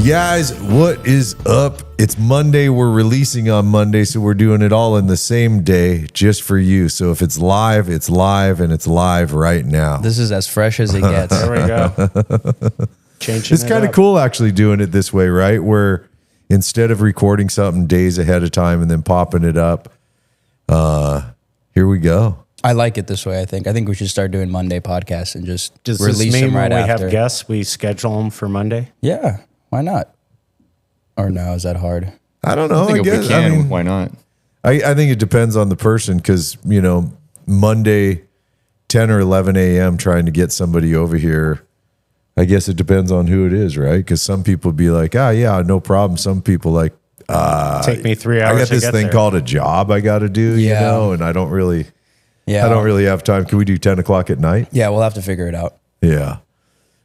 Guys, what is up? It's Monday. We're releasing on Monday, so we're doing it all in the same day just for you. So if it's live, and it's live right now. This is as fresh as it gets. There we go. It's kind of cool actually doing it this way, right? Where instead of recording something days ahead of time and then popping it up, here we go. I like it this way, I think. I think we should start doing Monday podcasts and just release this mean them right when we after. have guests, we schedule them for Monday? Yeah, why not? Or no, is that hard? I don't know. I think if we can, why not? I think it depends on the person because, you know, Monday, 10 or 11 a.m. trying to get somebody over here, I guess it depends on who it is, right? Because some people be like, yeah, no problem. Some people like, take me 3 hours. I got this to get thing there. called a job I got to do, you know, and I don't really have time. Can we do 10 o'clock at night? Yeah, we'll have to figure it out. Yeah.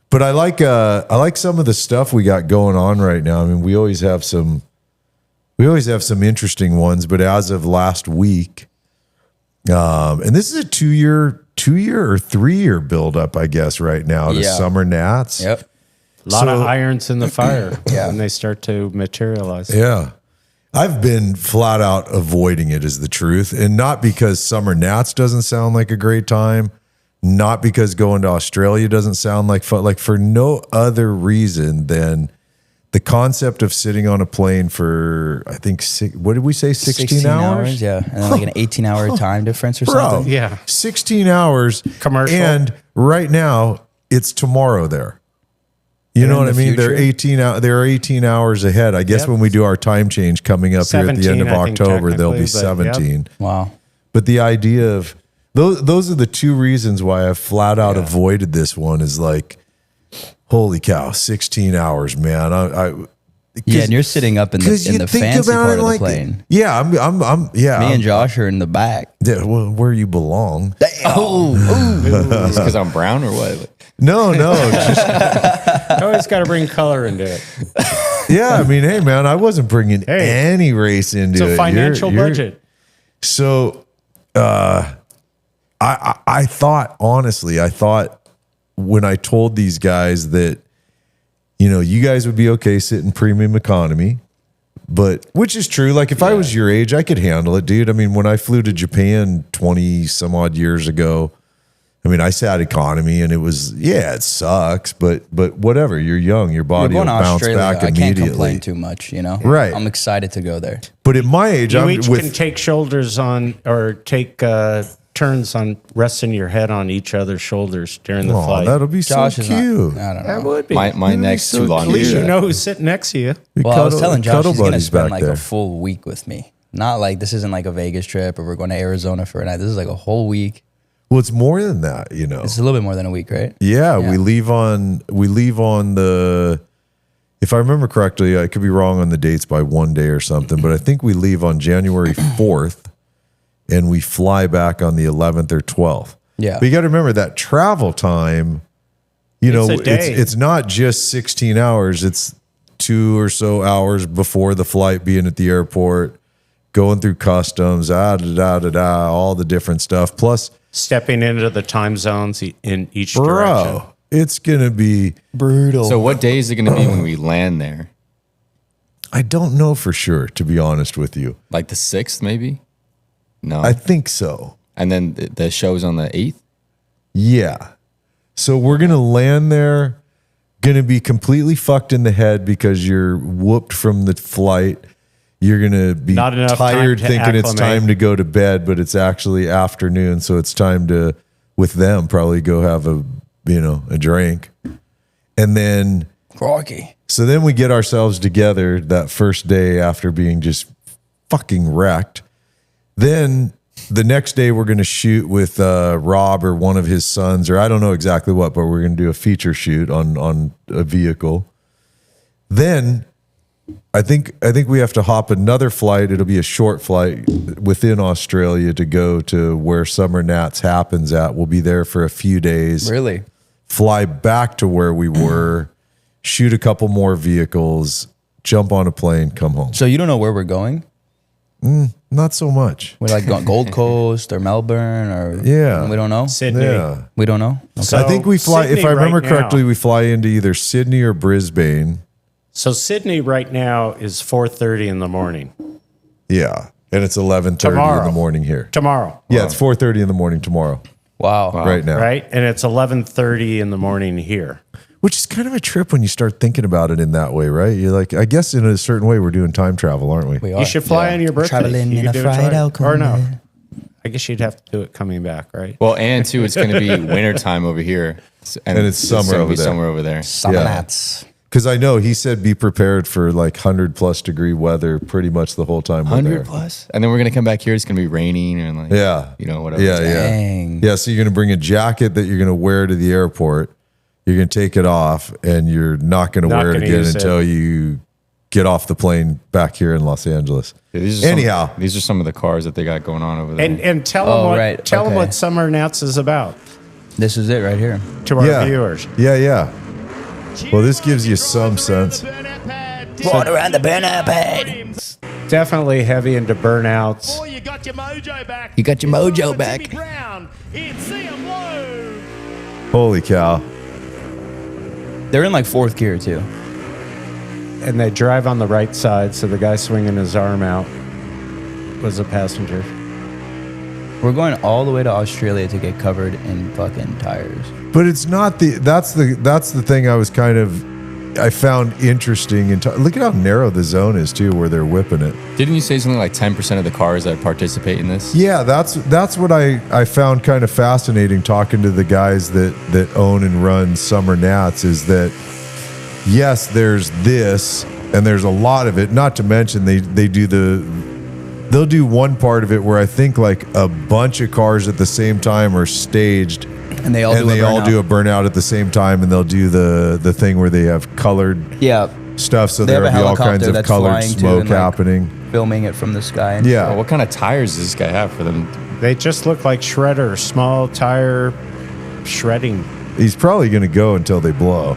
But I like some of the stuff we got going on right now. I mean, we always have some interesting ones, but as of last week, and this is a two year or 3 year buildup, I guess, right now to Summernats. Yep. A lot of irons in the fire when they start to materialize. Yeah. I've been flat out avoiding it is the truth. And not because Summernats doesn't sound like a great time. Not because going to Australia doesn't sound like fun. Like for no other reason than the concept of sitting on a plane for, I think, what did we say? 16 hours? Yeah. And then like an 18-hour time difference or Bro, something. Yeah. 16 hours. Commercial. And right now, it's tomorrow there. You know what I mean? They're 18 hours ahead. I guess when we do our time change coming up here at the end of October, they'll be 17. Yep. Wow. But the idea of those are the two reasons why I've flat out avoided this one is like, holy cow, 16 hours, man. And you're sitting up in the fancy part of the plane. Yeah, I'm Me and Josh are in the back. Yeah, well, where you belong. It's because I'm brown or what? No, just You always got to bring color into it. yeah. I mean, hey, man, I wasn't bringing any race into it. It's a financial budget. So, I thought honestly, when I told these guys that, you know, you guys would be okay sitting premium economy, but which is true. Like if I was your age, I could handle it, dude. I mean, when I flew to Japan 20 some odd years ago, I mean, I sat economy and it was, it sucks, but whatever. You're young, your body will bounce back immediately. I can't complain too much, you know? Right. I'm excited to go there. But at my age, You each can take shoulders on or take turns on resting your head on each other's shoulders during the flight. That'll be Josh so is cute. I don't know. That would be. My neck's so too long. At least to do you that. know who's sitting next to you. Well, I was telling Josh he's going to spend back like there. a full week with me. Not like this isn't like a Vegas trip or we're going to Arizona for a night. This is like a whole week. Well, it's more than that, you know. It's a little bit more than a week, right? Yeah, we leave on the, if I remember correctly, I could be wrong on the dates by one day or something, but I think we leave on January 4th and we fly back on the 11th or 12th. Yeah. But you got to remember that travel time, you know, a day. it's not just 16 hours, it's 2 or so hours before the flight, being at the airport, going through customs, all the different stuff. Plus, Stepping into the time zones in each direction. bro, it's going to be Brutal. So what day is it going to be when we land there? I don't know for sure, to be honest with you. Like the 6th, maybe? No. I think so. And then the show's on the 8th? Yeah. So we're going to land there, going to be completely fucked in the head because you're whooped from the flight. You're going to be Not enough tired time to thinking it's acclimate. time to go to bed, but it's actually afternoon. So it's time to, with them, probably go have a drink. And then, Crikey. so then we get ourselves together that first day after being just fucking wrecked. Then the next day we're going to shoot with Rob or one of his sons, or I don't know exactly what, but we're going to do a feature shoot on a vehicle. Then I think we have to hop another flight. It'll be a short flight within Australia to go to where Summernats happens at. We'll be there for a few days. Really? Fly back to where we were, shoot a couple more vehicles, jump on a plane, come home. So you don't know where we're going? Not so much. We're like going Gold Coast or Melbourne or we don't know. Sydney. Yeah. We don't know. Okay. So I think we fly, Sydney if I remember right correctly, now. we fly into either Sydney or Brisbane. So Sydney right now is 4:30 in the morning. Yeah. And it's 11:30 in Tomorrow. the morning here. Tomorrow. Yeah, it's 4:30 in the morning tomorrow. Wow. Right now. Right? And it's 11:30 in the morning here. Which is kind of a trip when you start thinking about it in that way, right? You're like, I guess in a certain way we're doing time travel, aren't we? We are. You should fly on your birthday. Traveling You in could a do it fried twice. outcome. Or no. I guess you'd have to do it coming back, right? Well, and too, it's going to be wintertime over here. And it's summer gonna over be there. somewhere over there. Summernats. Because I know he said be prepared for like 100+ degree weather pretty much the whole time we're 100 there. plus. And then we're going to come back here. It's going to be raining and like, Yeah. you know, whatever. Yeah, Dang. yeah. Yeah, so you're going to bring a jacket that you're going to wear to the airport. You're going to take it off and you're not going to Not wear it gonna again use it. until you get off the plane back here in Los Angeles. Yeah, these are Anyhow. these are some of the cars that they got going on over there. And tell Oh, them what right. tell them Okay. what Summernats is about This is it right here. to our Yeah. viewers. Yeah. Well, this gives you some sense. Water around the burnout pad. Definitely heavy into burnouts. Oh, you got your mojo back. You got your It's mojo all for back. Timmy Brown in CM Holy cow. They're in like fourth gear too. And they drive on the right side, so the guy swinging his arm out was a passenger. We're going all the way to Australia to get covered in fucking tires. But it's not that's the thing I found interesting. Look at how narrow the zone is too, where they're whipping it. Didn't you say something like 10% of the cars that participate in this? Yeah, that's what I found kind of fascinating talking to the guys that own and run Summernats is that yes, there's this and there's a lot of it. Not to mention they'll do one part of it where I think like a bunch of cars at the same time are staged. And they all And do they a all burnout. do a burnout at the same time, and they'll do the thing where they have colored Yeah. stuff, so They have there'll a be all kinds helicopter of that's colored flying too smoke and, like, happening. Filming it from the sky. And Yeah, What kind of tires does this guy have for them? They just look like shredders, small tire shredding. he's probably going to go until they blow.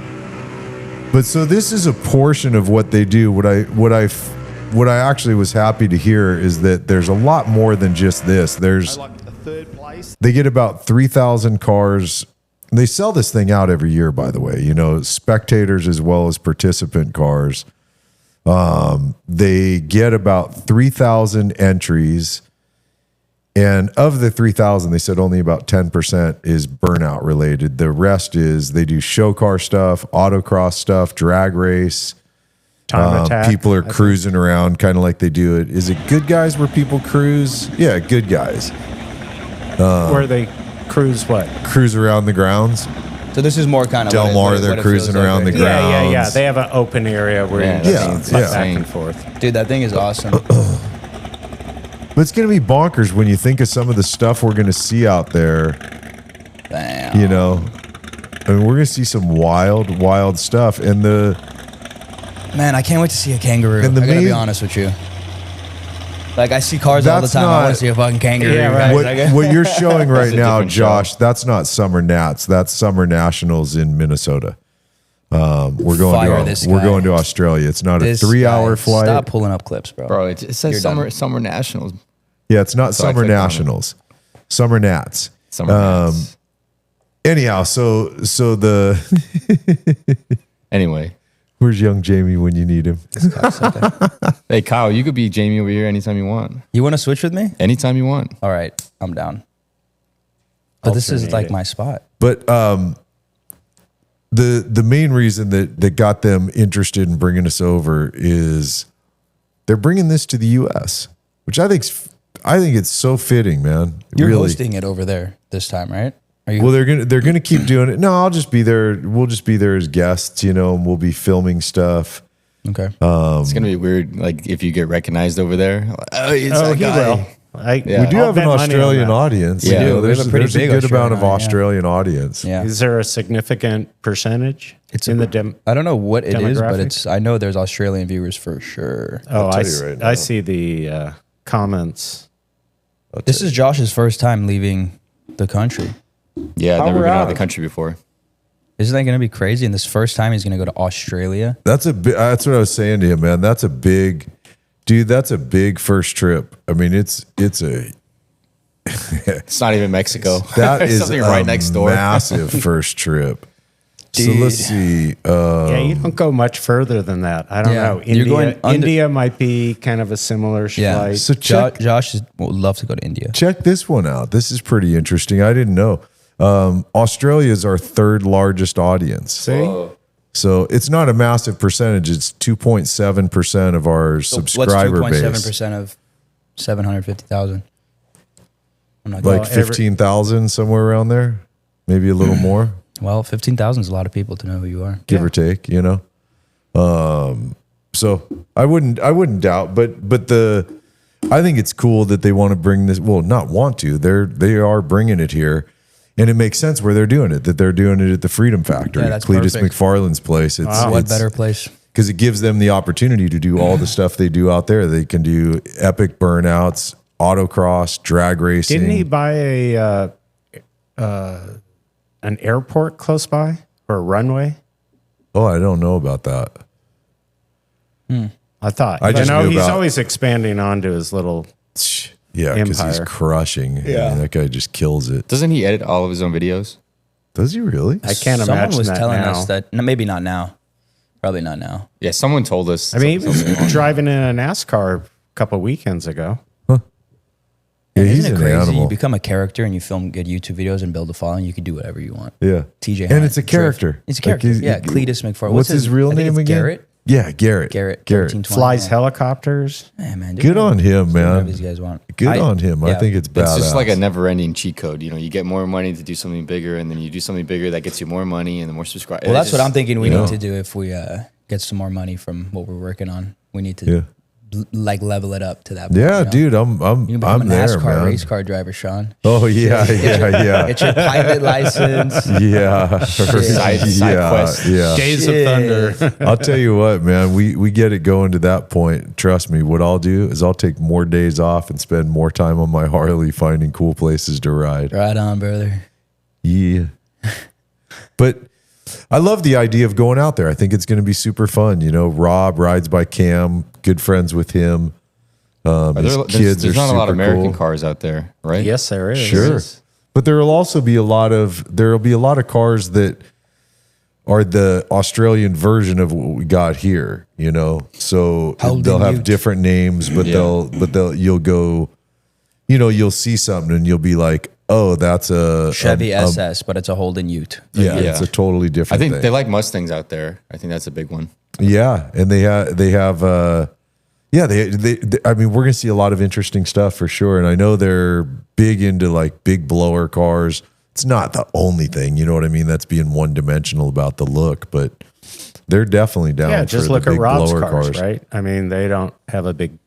But so this is a portion of what they do. What I actually was happy to hear is that there's a lot more than just this. They get about 3,000 cars. They sell this thing out every year, by the way, spectators as well as participant cars. They get about 3,000 entries. And of the 3,000, they said only about 10% is burnout related. The rest is they do show car stuff, autocross stuff, drag race. Time attack. People are cruising around kind of like they do it. Is it Good Guys where people cruise? Yeah, Good Guys. Where they cruise what? Cruise around the grounds. So this is more kind of Del Mar, they're cruising around the ground. Yeah. They have an open area where Yeah, you that's just yeah. back and forth. Dude, that thing is awesome. But it's going to be bonkers when you think of some of the stuff we're going to see out there. Damn. I mean, we're going to see some wild stuff. And Man, I can't wait to see a kangaroo. And the I gotta be main- honest with you. Like I see cars all the That's time. I want not- to see a fucking kangaroo. Yeah, right. guys. what you're showing right a now, different show. Josh, that's not Summernats. That's Summer Nationals in Minnesota. We're Fire going this to we're guy. going to Australia. It's not This a 3-hour guy- flight. Stop pulling up clips, bro. Bro, it says You're done. Summer Nationals. Yeah, it's not So I Summer clicked on it. Nationals. Summer Nats. Summer Anyhow, so the Anyway. where's young Jamie when you need him? Hey, Kyle, you could be Jamie over here anytime you want. You want to switch with me? Anytime you want. All right, I'm down. But this is like my spot. But the main reason that got them interested in bringing us over is they're bringing this to the U.S., which I think it's so fitting, man. You're really. hosting it over there this time, right? Are you? Well, they're gonna keep doing it. No, I'll just be there. We'll just be there as guests, and we'll be filming stuff. okay. It's going to be weird, like, if you get recognized over there. Like, oh, it's Oh, that he guy. will. Yeah. We do I'll have bet an money on Australian that. audience. Yeah, we have there's a pretty there's big a good amount of Australian, Australian audience. yeah. Is there a significant percentage? It's in a- the I don't know what it is, but demographic? I know there's Australian viewers for sure. Oh, tell you right now. I see the comments. This is Josh's first time leaving the country. Yeah, I've never All been out of right. the country before. Isn't that going to be crazy? And this first time he's going to go to Australia. That's what I was saying to him, man. That's a big first trip. I mean, it's It's not even Mexico. that There's is something a right next door. massive first trip. So let's see. Yeah, you don't go much further than that. I don't Yeah, know. you're going India might be kind of a similar flight. So check Josh would love to go to India. check this one out. This is pretty interesting. I didn't know. Australia is our third largest audience. See? So it's not a massive percentage. It's 2.7% of our subscriber What's base. 2.7% of 750,000? I'm not Like good. 15,000, somewhere around there. Maybe a little more, Well, 15,000 is a lot of people to know who you are. give or take, you know? So I wouldn't doubt, but I think it's cool that they want to bring this. Well, not want to. They are bringing it here. And it makes sense where they're doing it, that they're doing it at the Freedom Factory, Yeah, that's Cletus perfect. McFarland's place. It's, What better place? because it gives them the opportunity to do all the stuff they do out there. They can do epic burnouts, autocross, drag racing. Didn't he buy an airport close by or a runway? Oh, I don't know about that. I thought. I just knew he's about- always expanding onto his little. Yeah, because he's Empire. crushing. Yeah, that guy just kills it. Doesn't he edit all of his own videos? Does he really? I can't Someone imagine was that telling now. us that. No, maybe not now. Probably not now. Yeah, someone told us. I mean, he was driving in a NASCAR a couple weekends ago. Yeah, he's Isn't it an crazy? animal. You become a character and you film good YouTube videos and build a following. You can do whatever you want. Yeah, TJ and Hunt, it's a character. Drift. It's a character. Yeah, Cletus McFarland. What's his real I think name it's again? Garrett. Yeah, Garrett. Garrett. Garrett. 1320, Flies yeah. helicopters. Yeah, man. do Good on him, whatever man. these guys want. Good on him. I yeah. think it's badass. It's just like a never-ending cheat code. You know, you get more money to do something bigger, and then you do something bigger that gets you more money and the more subscribers. Well, that's what I'm thinking we you know. need to do if we get some more money from what we're working on. We need to Yeah. like level it up to that point. Yeah, you know? dude, I'm You can become a there, NASCAR man. race car driver, Sean. Oh yeah, yeah. Get your pilot license. Yeah. Side quest. Yeah. Days Shit. of Thunder. I'll tell you what, man, we get it going to that point. Trust me, what I'll do is I'll take more days off and spend more time on my Harley finding cool places to ride. Right on, brother. Yeah. But I love the idea of going out there. I think it's going to be super fun. You know, Rob rides by Cam, good friends with him. His kids there's are not a lot super of American cool. cars out there, right? Yes, there is. Sure. But there will also be a lot of cars that are the Australian version of what we got here, you know. So Holden they'll have Ute. different names, but you'll go, you know, you'll see something and you'll be like, oh, that's a Chevy SS, but it's a Holden Ute. Yeah, Yeah. it's a totally I different think thing. they like Mustangs out there. I think that's a big one. Yeah, and they have I mean, we're gonna see a lot of interesting stuff for sure. And I know they're big into like big blower cars. It's not the only thing, you know what I mean? That's being one dimensional about the look, but they're definitely down. Yeah, for just the look at big Rob's blower cars, right? I mean, they don't have a big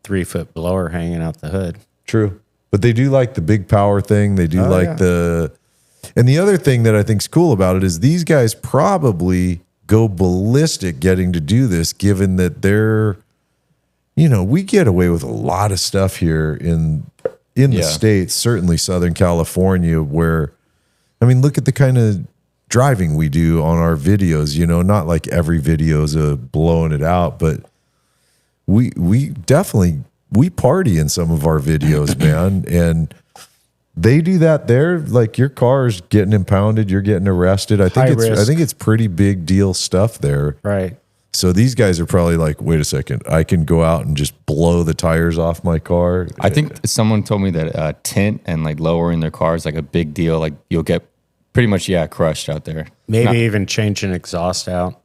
3-foot blower hanging out the hood. True, but they do like the big power thing. They do and the other thing that I think's cool about it is these guys probably go ballistic getting to do this, given that they're, you know, we get away with a lot of stuff here in the States, certainly Southern California, where, I mean, look at the kind of driving we do on our videos, you know, not like every video is blowing it out, but we definitely, we party in some of our videos, man. And they do that there. Like your car's getting impounded, you're getting arrested. I think it's pretty big deal stuff there. Right. So these guys are probably like, wait a second, I can go out and just blow the tires off my car. I think someone told me that tint and like lowering their car is like a big deal. Like you'll get pretty much, crushed out there. Maybe even change an exhaust out.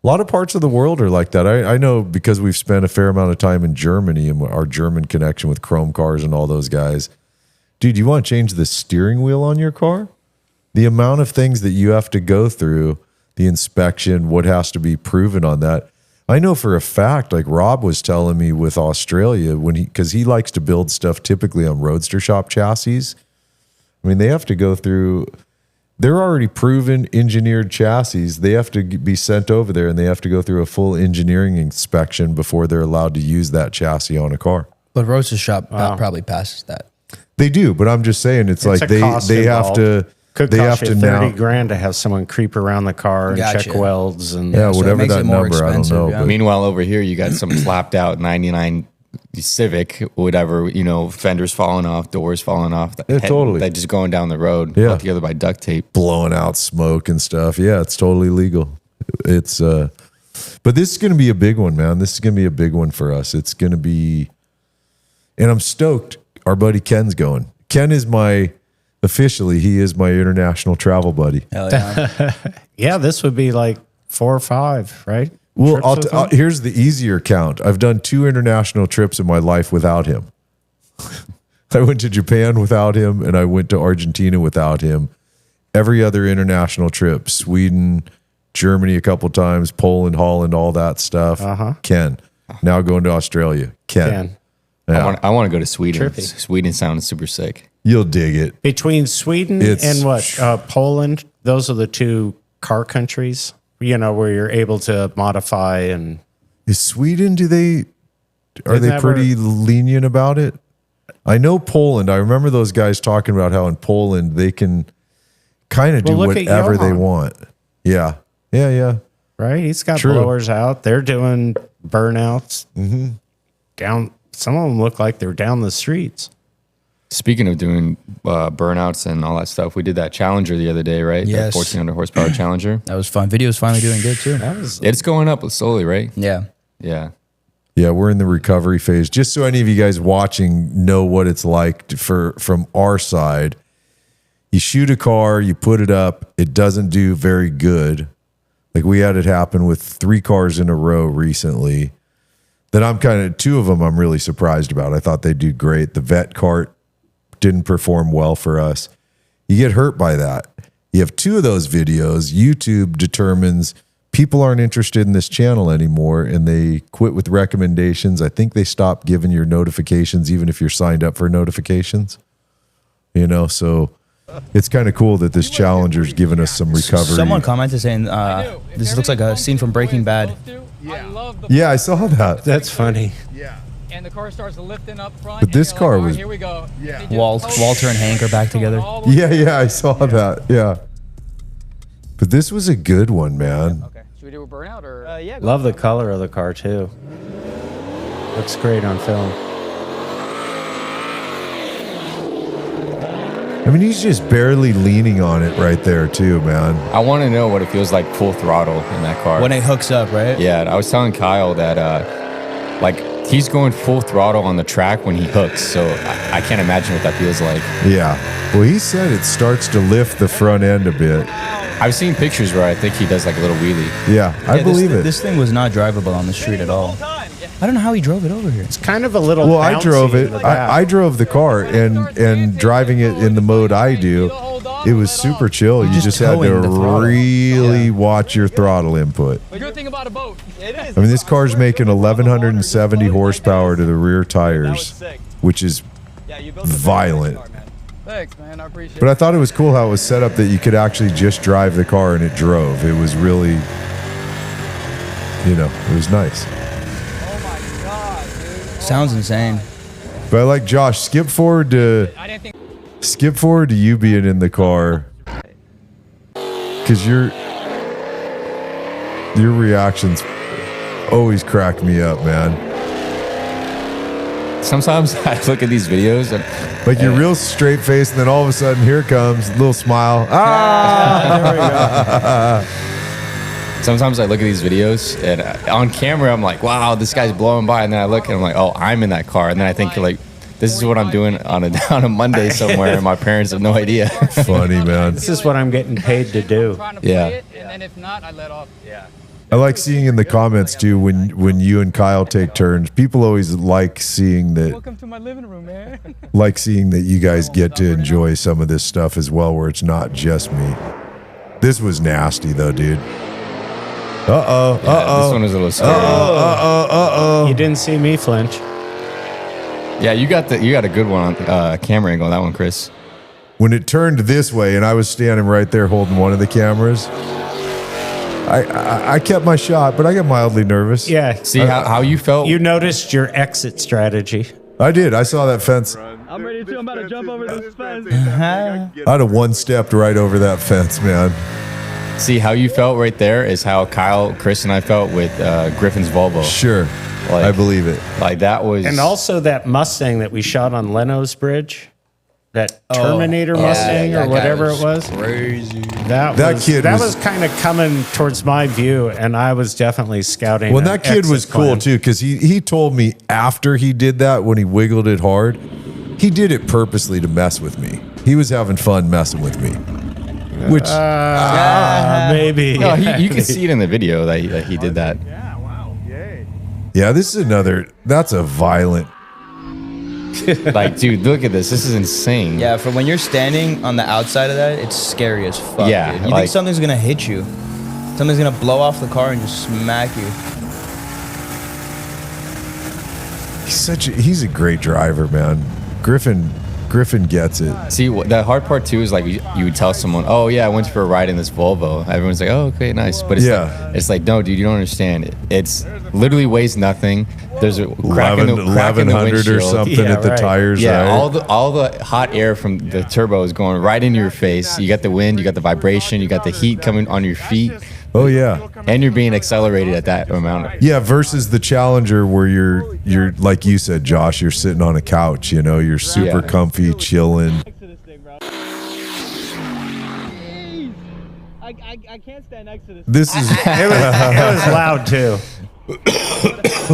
A lot of parts of the world are like that. I know because we've spent a fair amount of time in Germany and our German connection with Chrome Cars and all those guys. Dude, you want to change the steering wheel on your car? The amount of things that you have to go through, the inspection, what has to be proven on that. I know for a fact, like Rob was telling me with Australia, because he likes to build stuff typically on Roadster Shop chassis. I mean, they have to go through, they're already proven engineered chassis. They have to be sent over there and they have to go through a full engineering inspection before they're allowed to use that chassis on a car. But Roadster Shop probably passes that. They do, but I'm just saying it's like a they cost have involved. to Could they have cost you to 30 now grand to have someone creep around the car and Gotcha. check welds and yeah, so it whatever makes that it more number I don't expensive, know, yeah. but Meanwhile, over here, you got some slapped out 99 Civic, whatever, fenders falling off, doors falling off. Yeah, totally. That just going down the road, Yeah. held together by duct tape. Blowing out smoke and stuff. Yeah, it's totally legal. It's but this is going to be a big one, man. This is going to be a big one for us. It's going to be, and I'm stoked. Our buddy Ken's going. Ken is officially, he is my international travel buddy. Hell yeah. Yeah, this would be like 4 or 5, right? Well, Trips with him? here's the easier count. I've done 2 international trips in my life without him. I went to Japan without him, and I went to Argentina without him. Every other international trip, Sweden, Germany a couple times, Poland, Holland, all that stuff. Ken. Now going to Australia. Ken. Yeah. I want to go to Sweden. Trippy. Sweden sounds super sick. You'll dig it. Between Sweden It's- and Poland, those are the 2 car countries, where you're able to modify and Is Sweden, are they that pretty lenient about it? I know Poland. I remember those guys talking about how in Poland they can kind of do Well, look at whatever they Johan. want. Yeah. Yeah. right? He's got True. blowers out. They're doing burnouts down. Some of them look like they're down the streets. Speaking of doing burnouts and all that stuff, we did that Challenger the other day, right? Yes. That 1400 horsepower Challenger. That was fun. Video's finally doing good too. It's going up slowly, right? Yeah. Yeah. Yeah, we're in the recovery phase. Just so any of you guys watching know what it's like from our side. You shoot a car, you put it up, it doesn't do very good. Like we had it happen with 3 cars in a row recently. That I'm 2 of them I'm really surprised about. I thought they'd do great. The vet cart didn't perform well for us. You get hurt by that. You have 2 of those videos. YouTube determines people aren't interested in this channel anymore and they quit with recommendations. I think they stopped giving your notifications even if you're signed up for notifications. So it's kind of cool that this Challenger's given us some recovery. Someone commented saying this looks like a scene from Breaking Bad. Yeah, I saw that. That's funny. And the car starts lifting up front. But this and you're car like, all right, was- here we go. Yeah. Walter and Hank are back together. Yeah, I saw that. Yeah. But this was a good one, man. Okay. Should we do a burnout or? Yeah. Love the color of the car too. Looks great on film. I mean, he's just barely leaning on it right there, too, man. I want to know what it feels like full throttle in that car. When it hooks up, right? Yeah, I was telling Kyle that he's going full throttle on the track when he hooks, so I can't imagine what that feels like. Yeah. Well, he said it starts to lift the front end a bit. I've seen pictures where I think he does like a little wheelie. Yeah, I believe it. This thing was not drivable on the street at all. I don't know how he drove it over here. It's kind of a little. Well, I bouncy drove it. in the back. I drove the car, and driving it in the mode I do, it was super chill. You just had to towing the throttle. really watch your throttle input. The good thing about a boat. It is. I mean, this car's making 1,170 horsepower to the rear tires, which is violent. Thanks, man. I appreciate But I thought it was cool how it was set up that you could actually just drive the car and it drove. It was really, it was nice. Oh my god, dude. Sounds insane. But I like Josh. Skip forward to you being in the car, because your reactions always crack me up, man. Sometimes I look at these videos and Like you're real straight faced, and then all of a sudden here it comes, little smile. sometimes I look at these videos and on camera I'm like, wow, this guy's blowing by, and then I look and I'm like, oh, I'm in that car, and then I think like, this is what I'm doing on a Monday somewhere, and my parents have no idea. Funny, man. This is what I'm getting paid to do. Trying to play Yeah. it, and then if not, I let off. Yeah. I like seeing in the comments too when you and Kyle take turns. People always like seeing that Welcome to my living room, man. you guys get to enjoy some of this stuff as well, where it's not just me. This was nasty though, dude. This one was a little scary. You didn't see me flinch. Yeah, you got a good one on camera angle, that one, Chris. When it turned this way and I was standing right there holding one of the cameras, I kept my shot, but I got mildly nervous. Yeah. See how you felt? You noticed your exit strategy. I did. I saw that fence. I'm ready to. I'm about to jump over this fence. I'd have one-stepped right over that fence, man. See how you felt right there is how Kyle, Chris, and I felt with Griffin's Volvo. Sure. Like, I believe it. Like that was, And also that Mustang that we shot on Leno's Bridge, that Terminator Mustang or that guy whatever it was. Crazy. That was kind of coming towards my view, and I was definitely scouting. Well, an that kid was exit cool plan. too, because he told me after he did that, when he wiggled it hard, he did it purposely to mess with me. He was having fun messing with me. Which Maybe. no, you can see it in the video that he did that. yeah, this is that's a violent. Like, dude, look at this. This is insane. Yeah, for when you're standing on the outside of that, it's scary as fuck. Yeah, dude. You like- think something's gonna hit you? Something's gonna blow off the car and just smack you. He's a great driver, man. Griffin gets it. See, the hard part too is like you would tell someone, "Oh yeah, I went for a ride in this Volvo." Everyone's like, "Oh, okay, nice." But it's like, no, dude, you don't understand it. It's literally weighs nothing. There's a crack in the 1100 or windshield. something at the tires. Yeah, right? all the hot air from the turbo is going right into your face. You got the wind, you got the vibration, you got the heat coming on your feet, Oh yeah. and you're being accelerated at that amount. Yeah, versus the Challenger where you're like you said, Josh, you're sitting on a couch, you're super comfy, chilling. Next to this thing, bro. I can't stand next to this. This is It was loud too.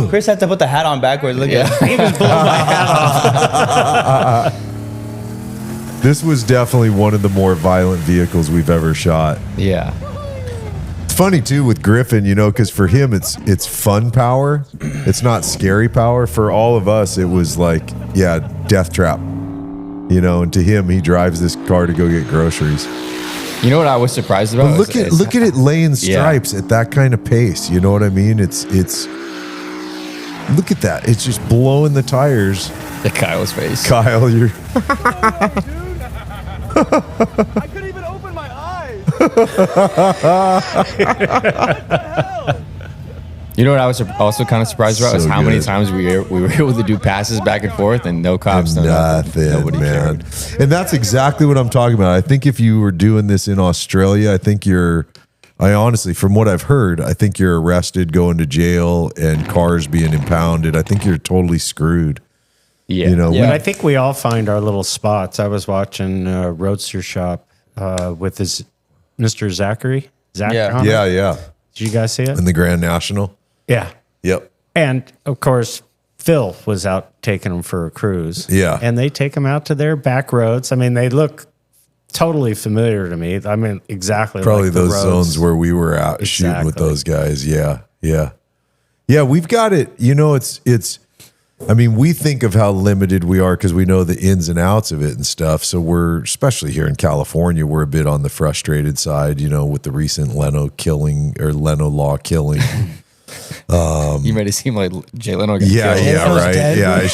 Chris had to put the hat on backwards. Look at it. He was blowing my hat off. this was definitely one of the more violent vehicles we've ever shot. Yeah, It's funny too with Griffin, because for him it's fun power. It's not scary power. For all of us, it was like, death trap. And to him, he drives this car to go get groceries. you know what I was surprised about? But look at it laying stripes at that kind of pace. You know what I mean? It's look at that. It's just blowing the tires. the Kyle's face. Kyle, you're I couldn't even open my eyes. You know what I was also kind of surprised about is So how many good. times we were able to do passes back and forth and no cops, no nothing, nobody man. cared. And that's exactly what I'm talking about. I think if you were doing this in Australia, I honestly, from what I've heard, I think you're arrested, going to jail, and cars being impounded. I think you're totally screwed. Yeah, But I think we all find our little spots. I was watching Roadster Shop with his Mr. Zachary. Yeah. Connor. Yeah. Did you guys see it? In the Grand National. Yeah. Yep. And of course, Phil was out taking them for a cruise. Yeah. And they take them out to their back roads. I mean, they look totally familiar to me. I mean, exactly Probably like the those roads. zones where we were out shooting with Exactly. those guys. Yeah, we've got it. I mean, we think of how limited we are because we know the ins and outs of it and stuff. So we're, especially here in California, we're a bit on the frustrated side, with the recent Leno law killing. You made it seem like Jay Leno got Yeah, killed. yeah, right. Yeah,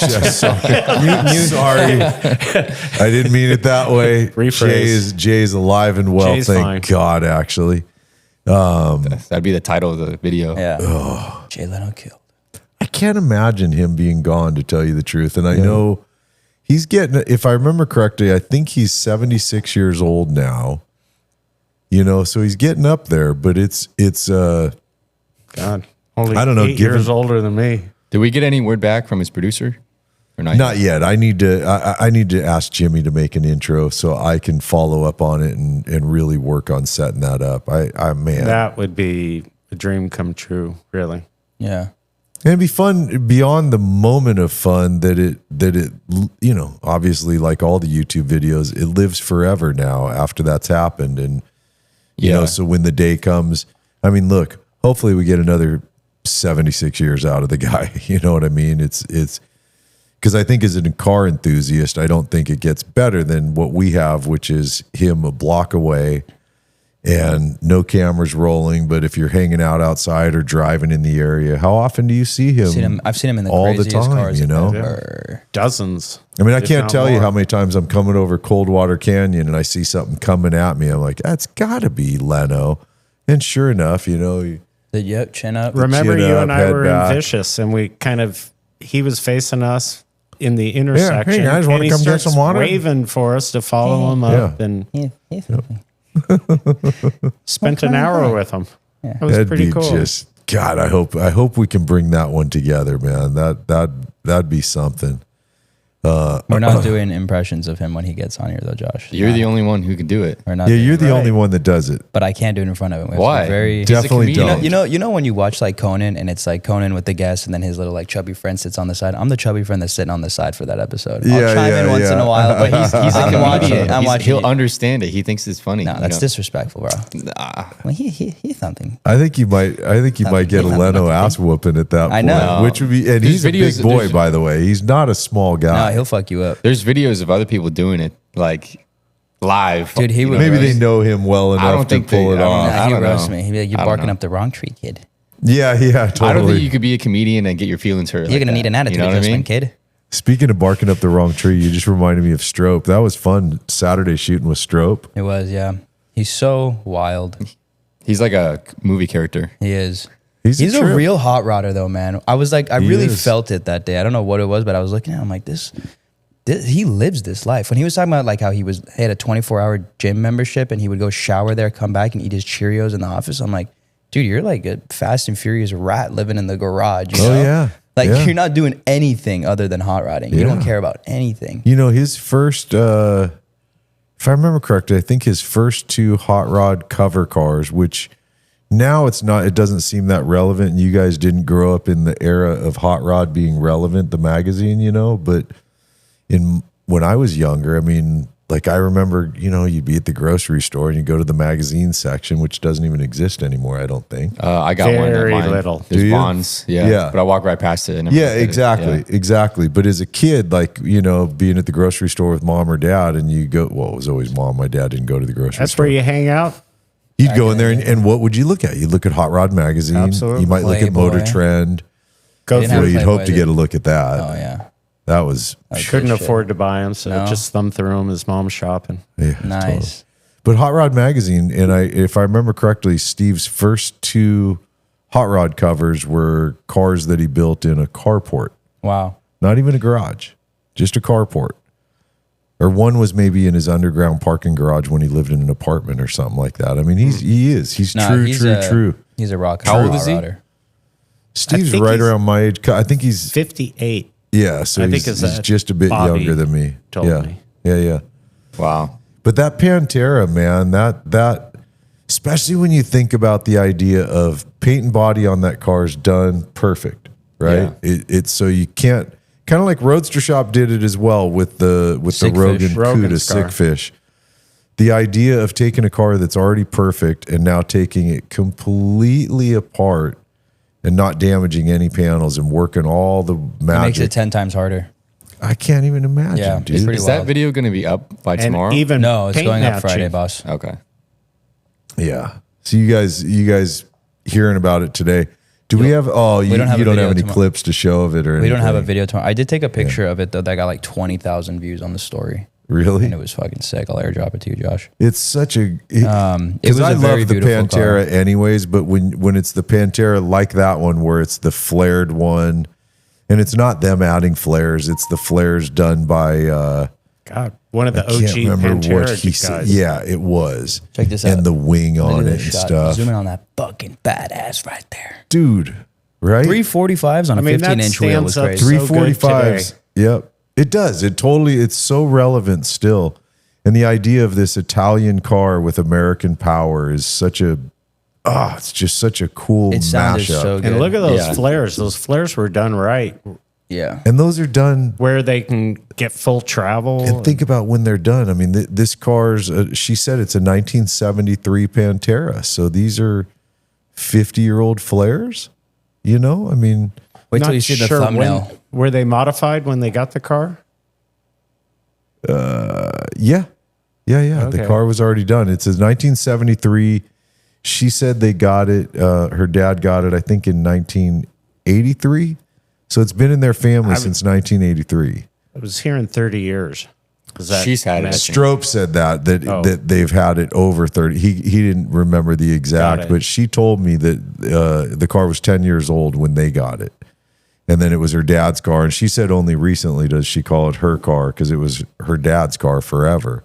sorry. I didn't mean it that way. Rephrase. Jay's alive and well, Jay's thank fine. God, actually. That'd be the title of the video. Yeah. Jay Leno killed. I can't imagine him being gone, to tell you the truth. And I know he's getting, if I remember correctly, I think he's 76 years old now. So he's getting up there, but it's God. Only I don't know, 8 given- years older than me. Did we get any word back from his producer? Or not yet. I need to ask Jimmy to make an intro so I can follow up on it and really work on setting that up. Man. That would be a dream come true, really. Yeah. And it'd be fun beyond the moment of fun that it, obviously like all the YouTube videos, it lives forever now after that's happened. And, so when the day comes, I mean, look, hopefully we get another 76 years out of the guy. You know what I mean? It's because I think as a car enthusiast, I don't think it gets better than what we have, which is him a block away and no cameras rolling. But if you're hanging out outside or driving in the area, how often do you see him? I've seen him in the all the craziest time, cars Yeah. Dozens. I mean, I if can't not tell you more. how many times I'm coming over Coldwater Canyon and I see something coming at me. I'm like, that's got to be Leno. And sure enough, chin up. Remember, chin you up, and I head were back. in Vicious, and he was facing us in the intersection. guys, wanna and he come get starts some water? waving for us to follow him up, and spent an hour with him. It was that'd pretty be cool. just God, I hope we can bring that one together, man. That'd be something. We're not doing impressions of him when he gets on here, though, Josh. You're the only one who can do it. We're not. Yeah, you're the only one that does it. But I can't do it in front of him. We have to Why? be very Definitely He's a comedian. don't. You know when you watch like Conan and it's like Conan with the guest and then his little like chubby friend sits on the side. I'm the chubby friend that's sitting on the side for that episode. I'll Yeah, chime yeah, in once in yeah. a while, but He's a I'm watching. comedian. I'm watching. He'll understand it. He thinks it's funny. No, you that's know? disrespectful, bro. Nah. Well, he's something. I think you might get a Leno ass whooping at that point. I know. Which would be, and There's he's a videos- big boy, there's- by the way. He's not a small guy. No, he'll fuck you up. There's videos of other people doing it like live. Dude, he You would- know, Maybe they know him well enough don't to think pull they- it I don't off. know. Nah, he don't roast know. me. He'd be like, "You're I don't barking know. up the wrong tree, kid. Yeah, totally. I don't think you could be a comedian and get your feelings hurt. You're like gonna that. need an attitude You know what I adjustment, mean? kid." Speaking of barking up the wrong tree, you just reminded me of Strope. That was fun Saturday shooting with Strope. It was, yeah. He's so wild. He's like a movie character. He is. He's He's a a trip. real hot rodder, though, man. I was like, I He really is. felt it that day. I don't know what it was, but I was looking at him like this. He lives this life. When he was talking about like how he had a 24-hour gym membership and he would go shower there, come back and eat his Cheerios in the office. I'm like, dude, you're like a Fast and Furious rat living in the garage. You Oh, know? yeah. Like Yeah. you're not doing anything other than hot rodding. You don't care about anything. You know, his first, if I remember correctly, I think his first 2 hot rod cover cars, which now it doesn't seem that relevant. And you guys didn't grow up in the era of hot rod being relevant, the magazine, you know, but when I was younger, I mean, like I remember, you know, you'd be at the grocery store and you go to the magazine section, which doesn't even exist anymore, I don't think. I got one. at Very mine. little. There's Do you? Bonds. Yeah. Yeah. But I walk right past it. And Yeah, exactly. But as a kid, like, you know, being at the grocery store with mom or dad and you go, well, it was always mom. My dad didn't go to the grocery That's store. where you hang out. You'd go in there and what would you look at? You'd look at Hot Rod Magazine. Absolutely. You might look at Playboy. Motor Trend. Go Didn't You know, have you'd Playboy hope to get a look at that. Oh, yeah. That was, Couldn't shit. afford to buy them, so No. just thumb through them as mom's shopping. yeah, Nice. totally. But Hot Rod Magazine, and if I remember correctly, Steve's first 2 Hot Rod covers were cars that he built in a carport. Wow. Not even a garage, just a carport. Or one was maybe in his underground parking garage when he lived in an apartment or something like that. I mean, he's No, true. He's a rock. How old hot is he? rodder. Steve's think right he's- around my age. I think he's 58. yeah. So I he's, think it's he's that just a bit Bobby younger than me. told yeah, me. yeah. Wow. But that Pantera, man, that especially when you think about the idea of paint and body on that car is done perfect, right? It's so you can't, kind of like Roadster Shop did it as well with the Sick Rogan Fish. CUDA Rogan's Sick car. Fish. The idea of taking a car that's already perfect and now taking it completely apart and not damaging any panels and working all the It makes magic. it 10 times harder. I can't even imagine, Yeah, it's dude. pretty Is wild. that video going to be up by And tomorrow? even No, it's paint going up matching. Friday, boss. Okay. Yeah. So you guys hearing about it today. Do we have you don't have you a don't have video any tomorrow. clips to show of it or anything? We don't have a video tomorrow. I did take a picture of it though. That got like 20,000 views on the story, Really? and it was fucking sick. I'll airdrop it to you, Josh. It's such a It was because I a very love the beautiful Pantera car. anyways, but when it's the Pantera like that one where it's the flared one, and it's not them adding flares, it's the flares done by God, one of the I can't OG remember what Pantera he said. guys. Yeah, it was. Check this and out. the wing Look on at it this and shot. stuff. Zoom in on that fucking badass right there. Dude, right? 345s on a I mean, that 15-inch wheel was stands up crazy. so good 345s. Yep. It does. It's so relevant still. And the idea of this Italian car with American power is such a it's just such a cool It sounded mashup. so good. And look at those Yeah. flares. Those flares were done right, Yeah. And those are done. where they can get full travel. And think about when they're done. I mean, this car's, she said it's a 1973 Pantera. So these are 50-year-old flares, you know? I mean, Wait till Not you see the sure thumbnail. when- were they modified when they got the car? yeah. The Okay. car was already done. It's a 1973. She said they got it. Her dad got it, I think, in 1983. So it's been in their family since 1983. I was here in 30 years. Is that She's had it, I matching? think. Strope said that they've had it over 30. He didn't remember the Got exact, it. but she told me that the car was 10 years old when they got it. And then it was her dad's car. And she said only recently does she call it her car because it was her dad's car forever.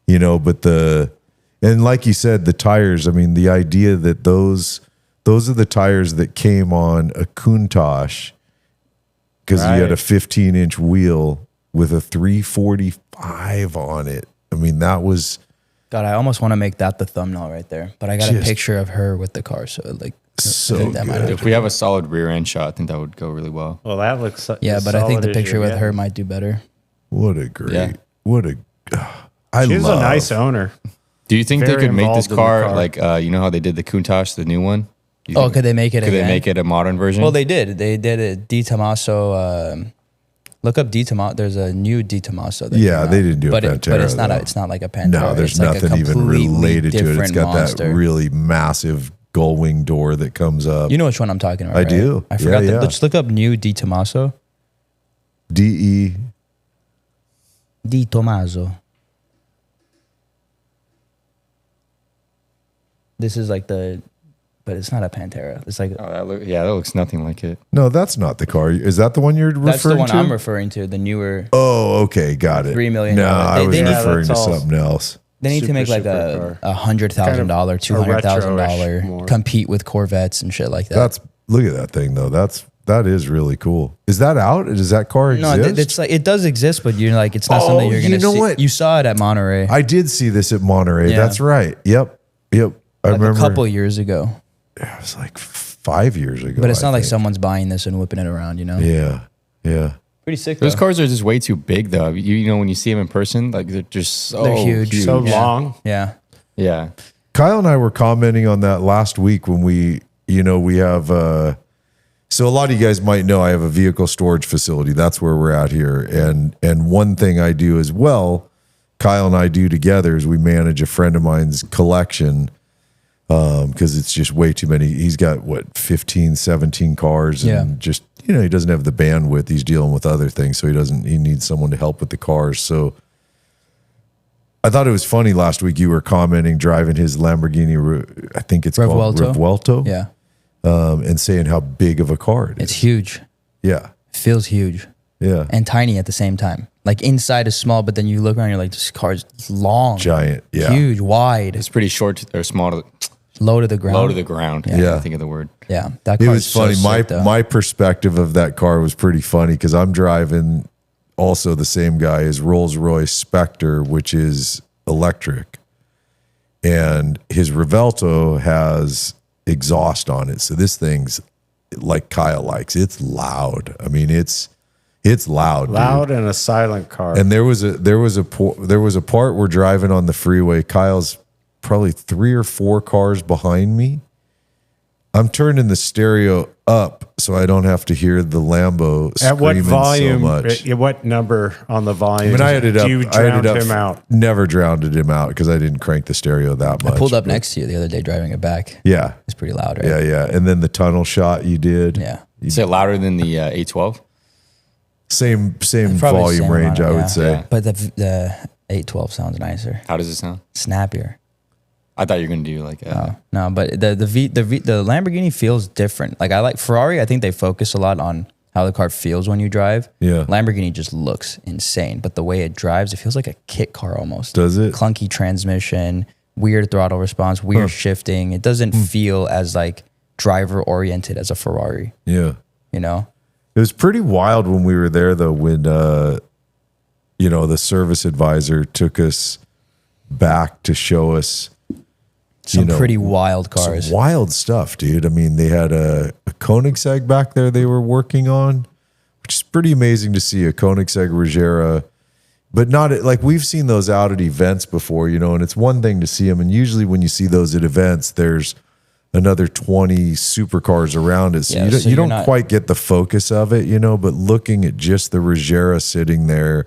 You know, but and like you said, the tires, I mean, the idea that those those are the tires that came on a Countach because he had a 15-inch wheel with a 345 on it. I mean, that was God, I almost want to make that the thumbnail right there, but I got a Just- picture of her with the car, so like I so think that might good. have If we have a solid rear end shot, I think that would go really well. Well, that looks Yeah, but I think the picture with her might do better. What a great, Yeah. what a, I She's love. a nice owner. Do you think they Very could make this involved in the car, car. like you know how they did the Countach, the new one? You Oh, think- could they make it Could again? they make it a modern version? Well, they did. They did a Di Tommaso. Look up Di Tommaso. There's a new Di Tommaso. that Yeah, came out. they didn't do a but Pantera, but it's not. though. It's not like a Pantera. No, there's it's like a nothing even completely related to it. It's different got monster. that really massive gull wing door that comes up. You know which one I'm talking about. I right? do. I forgot. Yeah, yeah. Let's look up new Di Tommaso. DE. Di Tommaso. This is like the, but it's not a Pantera. It's like Oh, that looks nothing like it. No, that's not the car. Is that the one you're referring to? that's the one I'm referring to. The newer. Oh, okay, got it. $3 million. No, I was They need- referring to that's all- something else. They need to make like Super a $100,000, $200,000 retro-ish more. compete with Corvettes and shit like that. That's look at that thing though. That is really cool. Is that out? Does that car No, exist? it's like it does exist, but you're like it's not Oh, something you're gonna you know see. what? You saw it at Monterey I did see this at Monterey. Yeah. That's right. Yep. I like remember a couple years ago. It was like 5 years ago. But it's not I like think. someone's buying this and whipping it around, you know? Yeah. Yeah. Pretty sick. Those though. cars are just way too big, though. You know, when you see them in person, like they're just so They're huge. So Yeah. long. Yeah. Yeah. Kyle and I were commenting on that last week when we have so a lot of you guys might know I have a vehicle storage facility. That's where we're at here. And one thing I do as well, Kyle and I do together, is we manage a friend of mine's collection because it's just way too many. He's got 15, 17 cars and Yeah. just, he doesn't have the bandwidth. He's dealing with other things. So he needs someone to help with the cars. So I thought it was funny last week you were commenting driving his Lamborghini, I think it's called Revuelto? Revuelto. Yeah. And saying how big of a car it is. It's huge. Yeah. Feels huge. Yeah. And tiny at the same time. Like inside is small, but then you look around, you're like, this car's long. Giant. Yeah. Huge, wide, It's pretty short or small to low to the ground. low to the ground. Yeah. I think of the word. Yeah. That It car was funny. My perspective of that car was pretty funny because I'm driving also the same guy as Rolls-Royce Spectre, which is electric. And his Revuelto has exhaust on it. So this thing's like Kyle likes. It's loud. I mean, it's loud. Loud dude. and a silent car. And there was a part we're driving on the freeway. Kyle's probably 3 or 4 cars behind me. I'm turning the stereo up so I don't have to hear the Lambo At what screaming volume? so much. What number on the volume? I mean, I ended up, You drowned him out. never drowned him out because I didn't crank the stereo that much. I pulled up but- next to you the other day driving it back. Yeah, It's pretty loud, right? yeah, yeah. And then the tunnel shot you did. Yeah. Is it louder than the 812? Same Probably volume same range, amount, I would yeah. say. Yeah. But the 812 sounds nicer, How does it sound? snappier. I thought you were gonna do like No, but the Lamborghini feels different. Like I like Ferrari. I think they focus a lot on how the car feels when you drive. Yeah. Lamborghini just looks insane, but the way it drives, it feels like a kit car almost. Does it? Clunky transmission, weird throttle response, weird shifting. It doesn't feel as like driver oriented as a Ferrari. Yeah. You know? It was pretty wild when we were there, though, when, the service advisor took us back to show us Some pretty wild cars. some wild stuff, dude. I mean, they had a Koenigsegg back there they were working on, which is pretty amazing to see a Koenigsegg Regera, but not like we've seen those out at events before, and it's one thing to see them. And usually when you see those at events, there's another 20 supercars around it. So Yeah, you don't, so you you're don't not- quite get the focus of it, but looking at just the Regera sitting there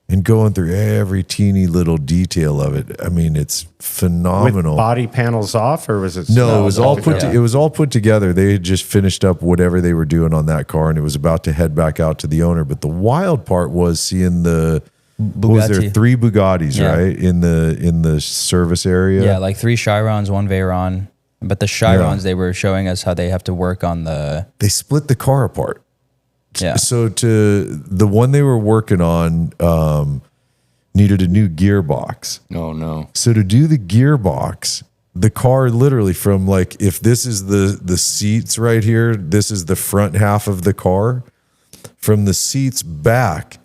and going through every teeny little detail of it. I mean, it's With phenomenal. body panels off, or was it? No, it was all put. together. It was all put together. They had just finished up whatever they were doing on that car, and it was about to head back out to the owner. But the wild part was seeing the what was there Bugatti. 3 Bugattis, Yeah. right, in the service area. Yeah, like 3 Chirons, 1 Veyron. But the Chirons, they were showing us how they have to work on the They split the car apart. yeah. So to the one they were working on needed a new gearbox. oh no. So to do the gearbox, the car literally from like, if this is the seats right here, this is the front half of the car. From the seats back,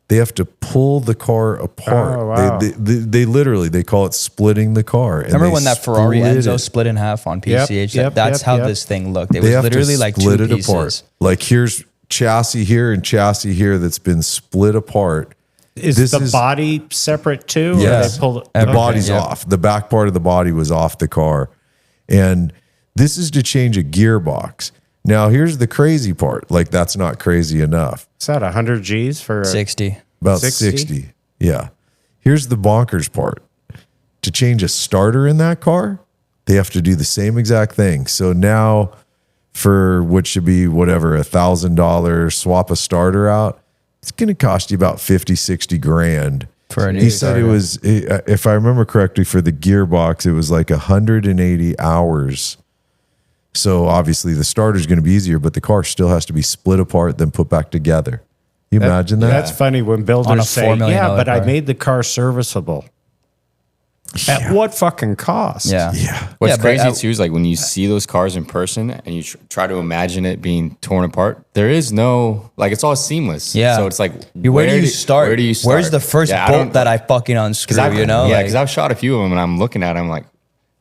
they have to pull the car apart. Oh, wow. They literally, they call it splitting the car. And Remember they when that Ferrari split Enzo it. split in half on PCH? That's how this thing looked. It They was have literally to like split two it pieces. apart. Like here's chassis here and chassis here that's been split apart. Is the body separate too? or Yes. they pulled The body's yeah. off. The back part of the body was off the car. And this is to change a gearbox. Now, here's the crazy part. Like, that's not crazy enough. Is that 100 G's for 60. About 60? 60. Yeah. Here's the bonkers part. To change a starter in that car, they have to do the same exact thing. So now, for what should be whatever, $1,000, swap a starter out, it's going to cost you about 50, 60 grand. For a new He said starter. it was, if I remember correctly, for the gearbox, it was like 180 hours. So obviously the starter's going to be easier, but the car still has to be split apart, then put back together. You imagine that? That's funny when On a builders say, $4 million yeah, but I car. made the car serviceable. At what fucking cost? Yeah. Yeah. What's Yeah, but crazy at- too is like when you see those cars in person and you try to imagine it being torn apart, there is no, like, it's all seamless. Yeah. So it's like, Where do you start? Where do you start? Where's the first Yeah, I bolt don't- that I fucking unscrew, I've- you know? Yeah, Like, because I've shot a few of them and I'm looking at them like,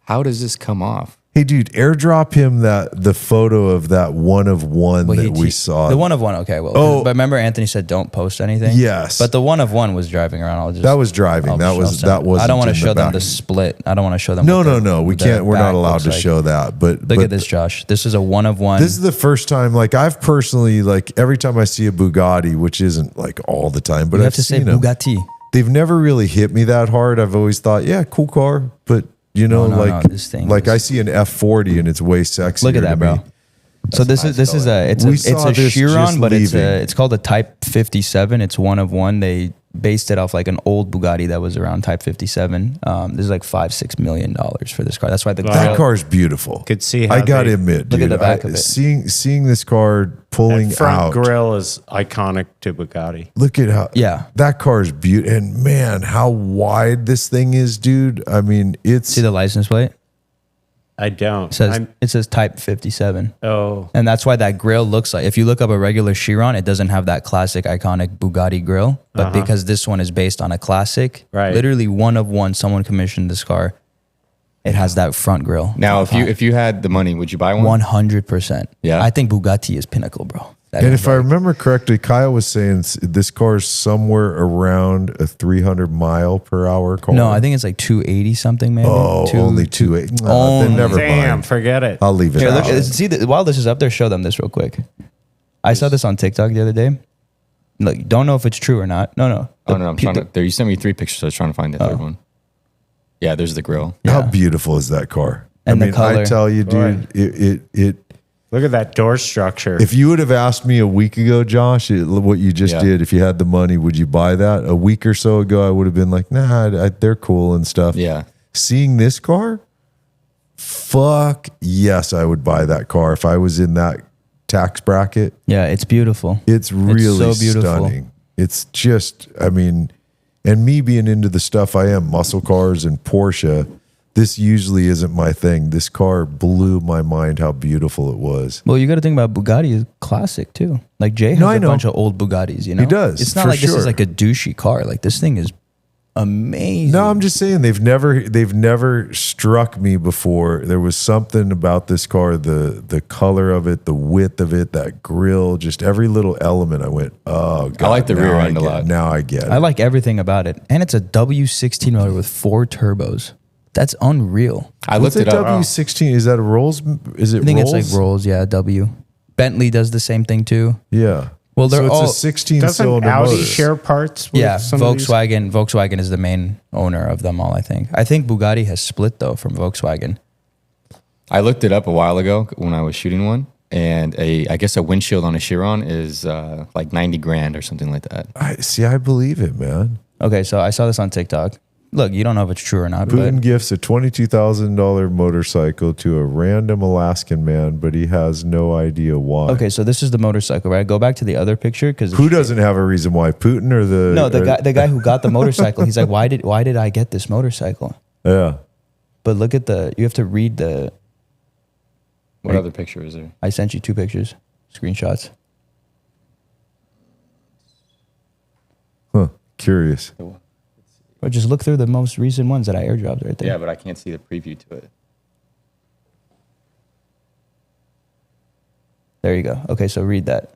how does this come off? Hey, dude, airdrop him the photo of that one of one well, that we saw. The one of one, okay. Well, Oh. but remember Anthony said don't post anything? Yes. But the one of one was driving around. I'll just, That was driving. I'll That show was some- that was. I don't want to show them the split. I don't want to show them. No, what no, the- no. We the can't. We're not back allowed looks to like. show that. But Look at this, Josh. This is a one of one. This is the first time. Like I've personally, like every time I see a Bugatti, which isn't like all the time, but you I've have to say seen them. Bugatti. They've never really hit me that hard. I've always thought, yeah, cool car, but you know, No, like this thing like is- I see an F40 and it's way sexier. Look at that, to bro. me. So this is it's We a saw this Chiron, just but leaving. it's called a Type 57. It's one of one. They based it off like an old Bugatti that was around Type 57. This is like $5-6 million for this car. That's why the That grill- car's beautiful. Could see how I gotta they- admit, Look at dude, the back of it. Seeing this car pulling That front out. grill is iconic to Bugatti. Look at how Yeah. that car is beautiful, and man, how wide this thing is, dude. I mean, it's See the license plate? I don't. It says Type 57. Oh, And that's why that grill looks like, if you look up a regular Chiron, it doesn't have that classic iconic Bugatti grill. But because this one is based on a classic, Right. literally one of one, someone commissioned this car. It has that front grill. Now, if you had the money, would you buy one? 100%. Yeah. I think Bugatti is pinnacle, bro. That and is if I like- remember correctly, Kyle was saying this car's somewhere around a 300 mile per hour car. No, I think it's like 280 something, maybe. Oh, only 280. Then Only. never damn! mind. Forget it. I'll leave it Here, out. look, see, while this is up there, show them this real quick. I saw this on TikTok the other day. Look, don't know if it's true or not. No. Oh, no, I'm trying to. There, you sent me 3 pictures. So I was trying to find the third one. Yeah, there's the grill. How beautiful is that car? And I the mean, I color. tell you, dude, it. Look at that door structure. If you would have asked me a week ago, Josh, what you just Yeah. did, if you had the money, would you buy that? A week or so ago, I would have been like, nah, they're cool and stuff. Yeah. Seeing this car, fuck yes, I would buy that car if I was in that tax bracket. Yeah, it's beautiful. It's really so beautiful. stunning. It's just, I mean, and me being into the stuff I am, muscle cars and Porsche, this usually isn't my thing. This car blew my mind how beautiful it was. Well, you got to think about Bugatti is classic too. Like Jay has No, I a know. bunch of old Bugattis. You know, He does, It's not for like this sure. is like a douchey car. Like this thing is amazing. No, I'm just saying they've never struck me before. There was something about this car, the color of it, the width of it, that grill, just every little element. I went, oh god. I like the now rear I end a get lot. it. Now I get it. I like everything about it, and it's a W16 motor with 4 turbos. That's unreal. I What's looked a it up. W16? Is that a Rolls? Is it I think Rolls? it's like Rolls. Yeah, W. Bentley does the same thing too. Yeah. Well, they're so it's all- a 16 Doesn't cylinder Audi motor. share parts? With Yeah, some of these? Volkswagen. Volkswagen is the main owner of them all. I think. I think Bugatti has split though from Volkswagen. I looked it up a while ago when I was shooting one, and I guess a windshield on a Chiron is like 90 grand or something like that. I believe it, man. Okay, so I saw this on TikTok. Look, you don't know if it's true or not, Putin but gifts a $22,000 motorcycle to a random Alaskan man, but he has no idea why. okay, so this is the motorcycle, right? Go back to the other picture because Who doesn't have a reason why? Putin or the No, the guy who got the motorcycle. He's like, why did I get this motorcycle? Yeah. But look at you have to read the. What other picture is there? I sent you 2 pictures, screenshots. Huh. Curious. Or just look through the most recent ones that I airdropped right there. Yeah, but I can't see the preview to it. There you go. Okay, so read that.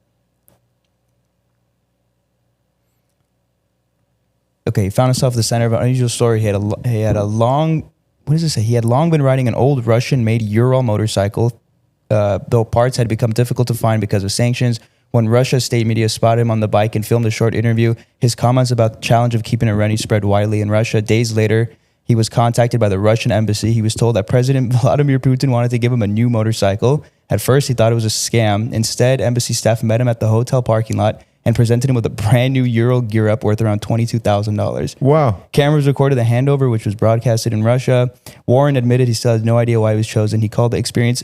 Okay, he found himself at the center of an unusual story. He had a long, what does it say? He had long been riding an old Russian-made Ural motorcycle, though parts had become difficult to find because of sanctions. When Russia's state media spotted him on the bike and filmed a short interview, his comments about the challenge of keeping it running spread widely in Russia. Days later, he was contacted by the Russian embassy. He was told that President Vladimir Putin wanted to give him a new motorcycle. At first, he thought it was a scam. Instead, embassy staff met him at the hotel parking lot and presented him with a brand new Ural gear up worth around $22,000. Wow. Cameras recorded the handover, which was broadcasted in Russia. Warren admitted he still has no idea why he was chosen. He called the experience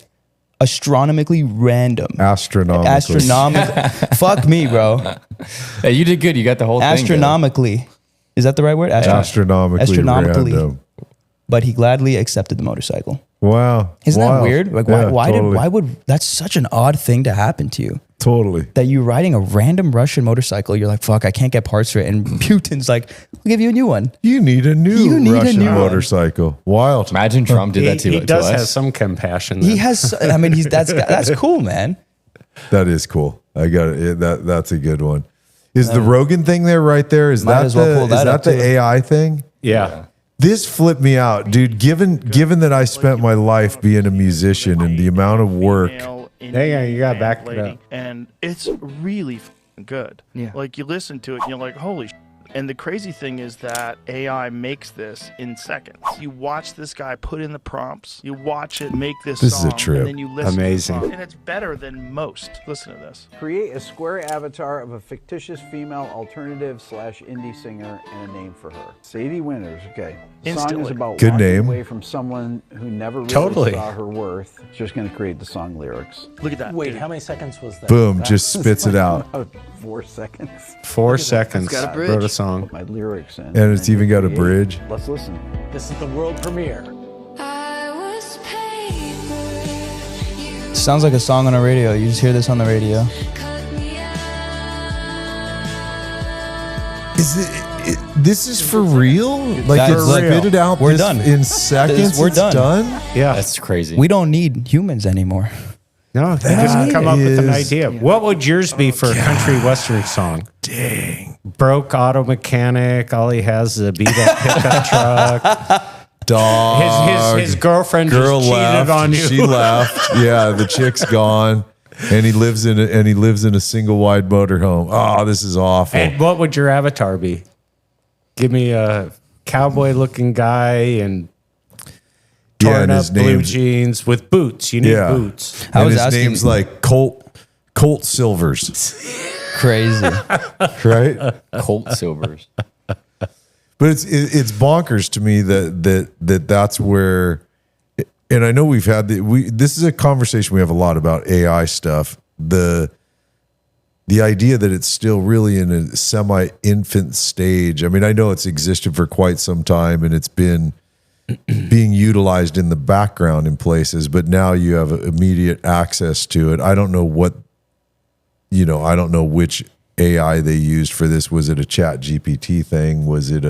astronomically random. Astronomical. Fuck me, bro. Hey, you did good. You got the whole thing. Astronomically. Is that the right word? Astronomically random. But he gladly accepted the motorcycle. Wow. Isn't that weird? Like, why totally. would, that's such an odd thing to happen to you. Totally. That you're riding a random Russian motorcycle. You're like, fuck, I can't get parts for it. And Putin's like, we'll give you a new one. You need a new Russian motorcycle. Wild. Imagine Trump did that to us. He does have some compassion. He has, I mean, that's cool, man. That is cool. I got it. That's a good one. Is the Rogan thing there right there? Is that the AI thing? Yeah. This flipped me out, dude. Given that I spent my life being a musician and the amount of work. Hang on, you got back it up. And it's really f***ing good. Yeah. Like you listen to it and you're like, holy shit. And the crazy thing is that AI makes this in seconds. You watch this guy put in the prompts. You watch it make this This song. is a trip. And then you listen Amazing. to the prompt, and it's better than most. Listen to this. Create a square avatar of a fictitious female alternative / indie singer and a name for her. Sadie Winters. Okay. The song is Instantly. about Good walking name. away from someone who never really Totally. saw her worth. It's just going to create the song lyrics. Look at that. Wait, dude. how many seconds was that? Boom, just spits it out. About 4 seconds. 4 seconds. got a bridge. Wrote a song. My lyrics in. And it's even got a bridge. Let's listen. This is the world premiere. Sounds like a song on a radio. You just hear this on the radio. This is for real? Like That's it's real. spit it out We're done. in seconds? We're It's done. Yeah. That's crazy. We don't need humans anymore. No, they just come up with an is- idea. What would yours be for a country western song? Dang. Broke auto mechanic. All he has is a beat up pickup truck. Dog. His girlfriend Girl just cheated left. on you. She left. Yeah, the chick's gone. And he lives in a single wide motorhome. Oh, this is awful. And what would your avatar be? Give me a cowboy looking guy and Yeah, torn and up his blue name's jeans with boots. You need Yeah. boots. I and was his asking- name's like Colt Silvers. Crazy. Right? Colt Silvers. But it's bonkers to me that's where, and I know we've had this is a conversation we have a lot about AI stuff. The idea that it's still really in a semi-infant stage. I mean, I know it's existed for quite some time and it's been being utilized in the background in places, but now you have immediate access to it. I don't know I don't know which AI they used for this. Was it a Chat GPT thing? Was it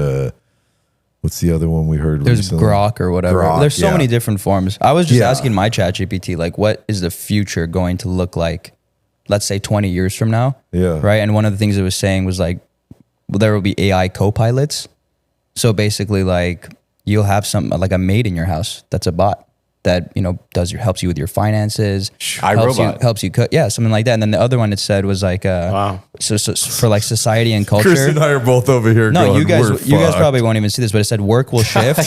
what's the other one we heard There's recently? Grok or whatever. Grok, There's so yeah. many different forms. I was just Yeah. asking my chat GPT, like, what is the future going to look like, let's say 20 years from now? Yeah. Right. And one of the things it was saying was like, well, there will be AI co-pilots. So basically like you'll have like a maid in your house that's a bot that, helps you with your finances. iRobot. Helps you cook. Yeah. Something like that. And then the other one it said was like, Wow. so for like society and culture. Chris and I are both over here. No, going, you guys "We're fucked." probably won't even see this, but it said work will shift.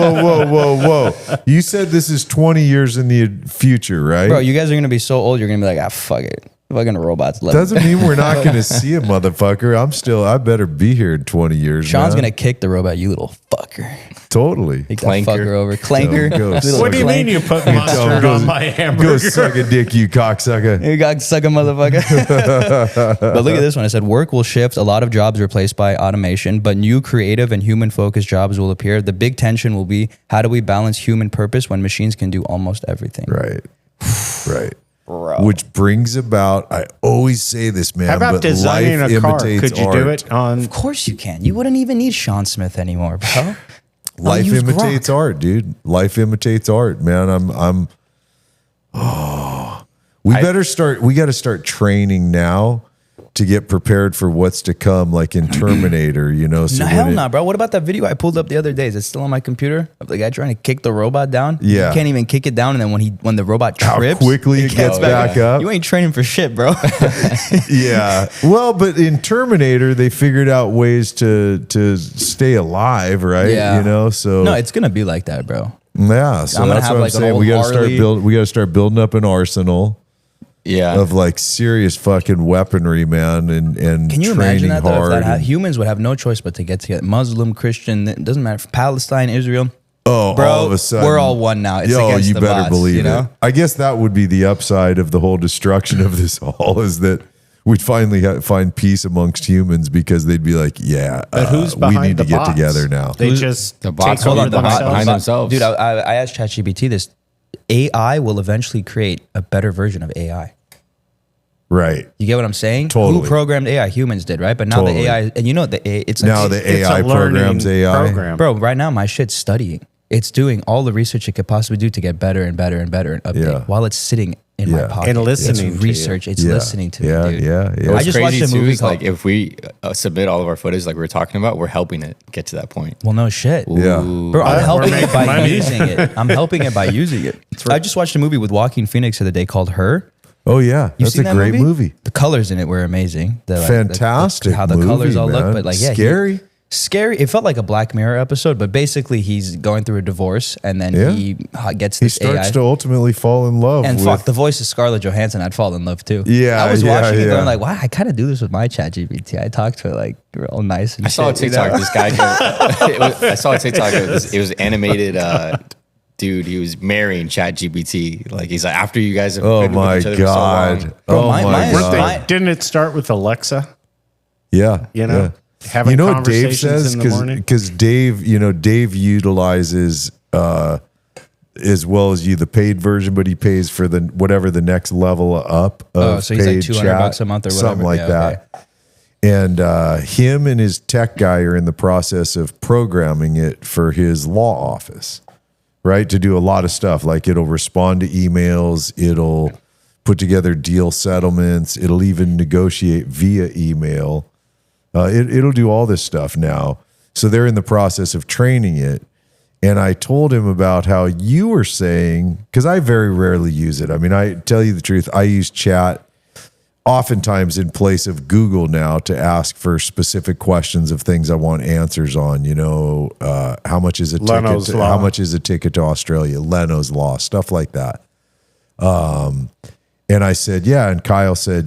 Whoa. You said this is 20 years in the future, right? Bro, you guys are gonna be so old. You're gonna be like, fuck it. Fucking robots. Doesn't mean we're not going to see a motherfucker. I better be here in 20 years. Sean's man. gonna kick the robot. You little fucker. Totally. Take that Clanker. fucker over. Clanker. Go. Little What do you clank. mean you put mustard on my Go hamburger? suck a dick, you cocksucker. You got suck a motherfucker. But look at this one. It said work will shift. A lot of jobs replaced by automation, but new creative and human focused jobs will appear. The big tension will be how do we balance human purpose when machines can do almost everything? Right. Right. Which brings about, I always say this, man, How about but designing life a car? imitates Could you art. do it on? Of course you can. You wouldn't even need Sean Smith anymore, bro. Life use imitates Grok. art, dude. Life imitates art, man. We got to start training now to get prepared for what's to come, like in Terminator, you know? So No, when hell it- no, bro. What about that video I pulled up the other day? Is it still on my computer? Of the guy trying to kick the robot down? Yeah. You can't even kick it down, and then when the robot How trips, quickly it gets back up. You ain't training for shit, bro. Yeah. Well, but in Terminator, they figured out ways to stay alive, right? Yeah. You know, so No, it's gonna be like that, bro. yeah. So I'm gonna that's have what I'm like an saying. old We got to Harley. we got to start building up an arsenal Yeah. of like serious fucking weaponry, man, and Can you training imagine that? Though, hard. if that and- humans would have no choice but to get together. Muslim, Christian, it doesn't matter. Palestine, Israel. Oh, Bro, all of a sudden, we're all one now. It's against you the better bots, believe you know? it. I guess that would be the upside of the whole destruction of this all is that we'd finally find peace amongst humans because they'd be like, yeah, But who's we behind need to the get bots? together now. They just The bots take are over behind themselves. themselves. Dude, I asked ChatGPT this. AI will eventually create a better version of AI. Right. You get what I'm saying? Totally. Who programmed AI? Humans did, right? But now Totally. the AI, and you know the AI, it's Now like, the It's a AI programs learning AI. program. bro. Right now, my shit's studying. It's doing all the research it could possibly do to get better and better and better and update Yeah. while it's sitting in my Yeah. pocket. And listening to It's you. research. It's Yeah. listening to Yeah, me, dude. yeah, yeah. I What's just crazy watched a too movie is called. like if we submit all of our footage like we were talking about, we're helping it get to that point. Well, no shit. Yeah. Bro, I'm We're helping it making by money. using it. I'm helping it by using it. I just watched a movie with Joaquin Phoenix the other day called Her. Oh yeah, You that's seen a that great movie. The colors in it were amazing. The, like, Fantastic how the colors movie, all man. look, but like yeah, Scary. scary. It felt like a Black Mirror episode, but basically he's going through a divorce and then Yeah. he gets He this starts AI. to ultimately fall in love And with. fuck, the voice of Scarlett Johansson, I'd fall in love too. Yeah, I was yeah, watching it yeah. going like, wow, I kind of do this with my chat GPT. I talk to it like real nice and I saw a shit, you know? TikTok. This guy, I saw a TikTok. It was animated. Dude, he was marrying ChatGPT. Like he's like, after you guys have Oh been with my each other for so god. long. Bro, oh my- my my- god. my- Didn't it start with Alexa? Yeah. You know, yeah. having You know what Dave conversations says? in the morning. Because Dave, Dave utilizes as well as you the paid version, but he pays for the whatever the next level up of Oh, so he's like paid $200 chat, a month or something whatever. like Yeah, that. And him and his tech guy are in the process of programming it for his law office, right? To do a lot of stuff. Like it'll respond to emails, it'll put together deal settlements, it'll even negotiate via email. It'll do all this stuff now. So they're in the process of training it. And I told him about how you were saying, because I very rarely use it. I mean, I tell you the truth, I use chat oftentimes in place of Google now to ask for specific questions of things I want answers on. How much is a Leno's ticket? Law. How much is a ticket to Australia? Leno's Law, stuff like that. And I said, yeah. And Kyle said,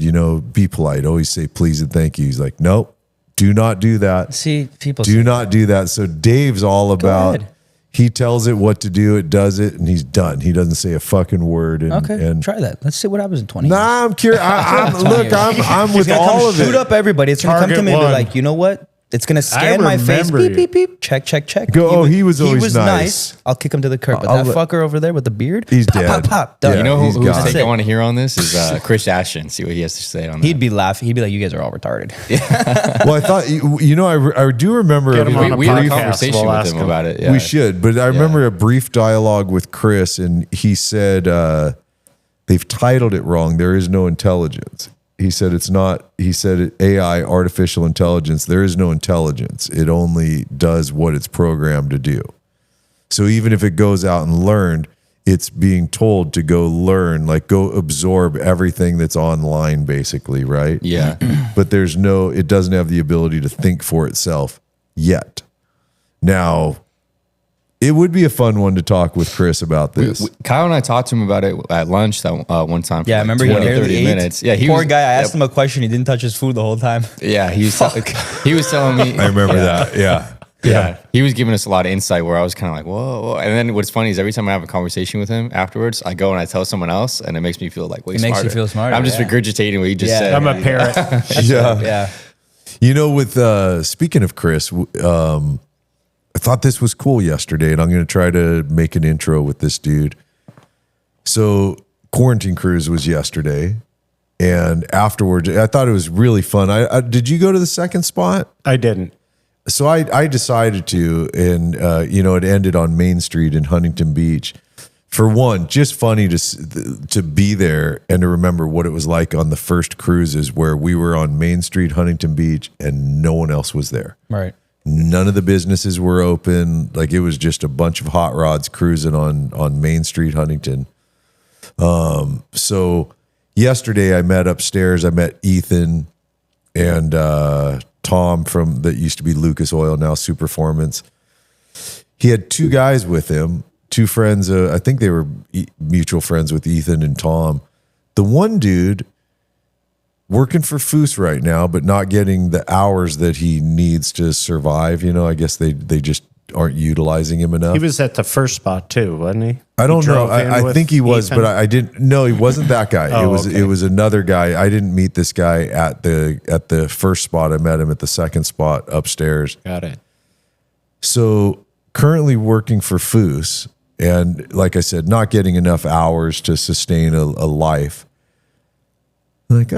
be polite. Always say please and thank you. He's like, nope, do not do that. See, people Do say not do that. So Dave's all about, ahead. he tells it what to do, it does it, and he's done. He doesn't say a fucking word. And, okay, and try that. Let's see what happens in 20 years. nah, I'm curious. I'm He's with gonna all come of shoot it. up everybody. It's gonna come to Target me and be one. like, you know what? It's gonna scan my face. remember Beep, you. beep, beep. Check, check, check. Go, he was always nice. I'll kick him to the curb. But I'll that let- fucker over there with the beard, He's pop, dead. pop, pop. Done. Yeah, You know he's whose gone. take I want to hear on this is Chris Ashton. See what he has to say on that. He'd be laughing. He'd be like, "You guys are all retarded." Well, I thought, I do remember Get him on a we had a podcast, conversation we'll with ask him him. about it. Yeah. we should, but I remember a brief dialogue with Chris, and he said they've titled it wrong. There is no intelligence. He said it's not. He said AI, artificial intelligence. There is no intelligence. It only does what it's programmed to do. So even if it goes out and learned, it's being told to go learn, like go absorb everything that's online, basically, right? Yeah. But it doesn't have the ability to think for itself yet. Now, it would be a fun one to talk with Chris about this. Kyle and I talked to him about it at lunch that one time. For Yeah, I like remember 20, he barely 30 ate. minutes. Yeah, Poor guy. I asked him a question. He didn't touch his food the whole time. Yeah, he was telling me. I remember that. Yeah. Yeah. He was giving us a lot of insight where I was kind of like, whoa. And then what's funny is every time I have a conversation with him afterwards, I go and I tell someone else, and it makes me feel like way smarter. It makes you feel smarter. I'm just regurgitating what you just said. I'm a parrot. Yeah. You know, with speaking of Chris, I thought this was cool yesterday, and I'm going to try to make an intro with this dude. So Quarantine Cruise was yesterday, and afterwards, I thought it was really fun. Did you go to the second spot? I didn't. So I decided to, and it ended on Main Street in Huntington Beach. For one, just funny to be there and to remember what it was like on the first cruises where we were on Main Street, Huntington Beach, and no one else was there. Right. None of the businesses were open. Like, it was just a bunch of hot rods cruising on Main Street, Huntington. So yesterday I met upstairs. I met Ethan and Tom that used to be Lucas Oil, now Superformance. He had two guys with him, two friends. I think they were mutual friends with Ethan and Tom. The one dude working for Foose right now, but not getting the hours that he needs to survive. I guess they just aren't utilizing him enough. He was at the first spot too, wasn't he? I don't know. I think he was, Ethan? but I didn't. No, he wasn't that guy. Okay. It was another guy. I didn't meet this guy at the first spot. I met him at the second spot upstairs. Got it. So currently working for Foose, and like I said, not getting enough hours to sustain a life. Like,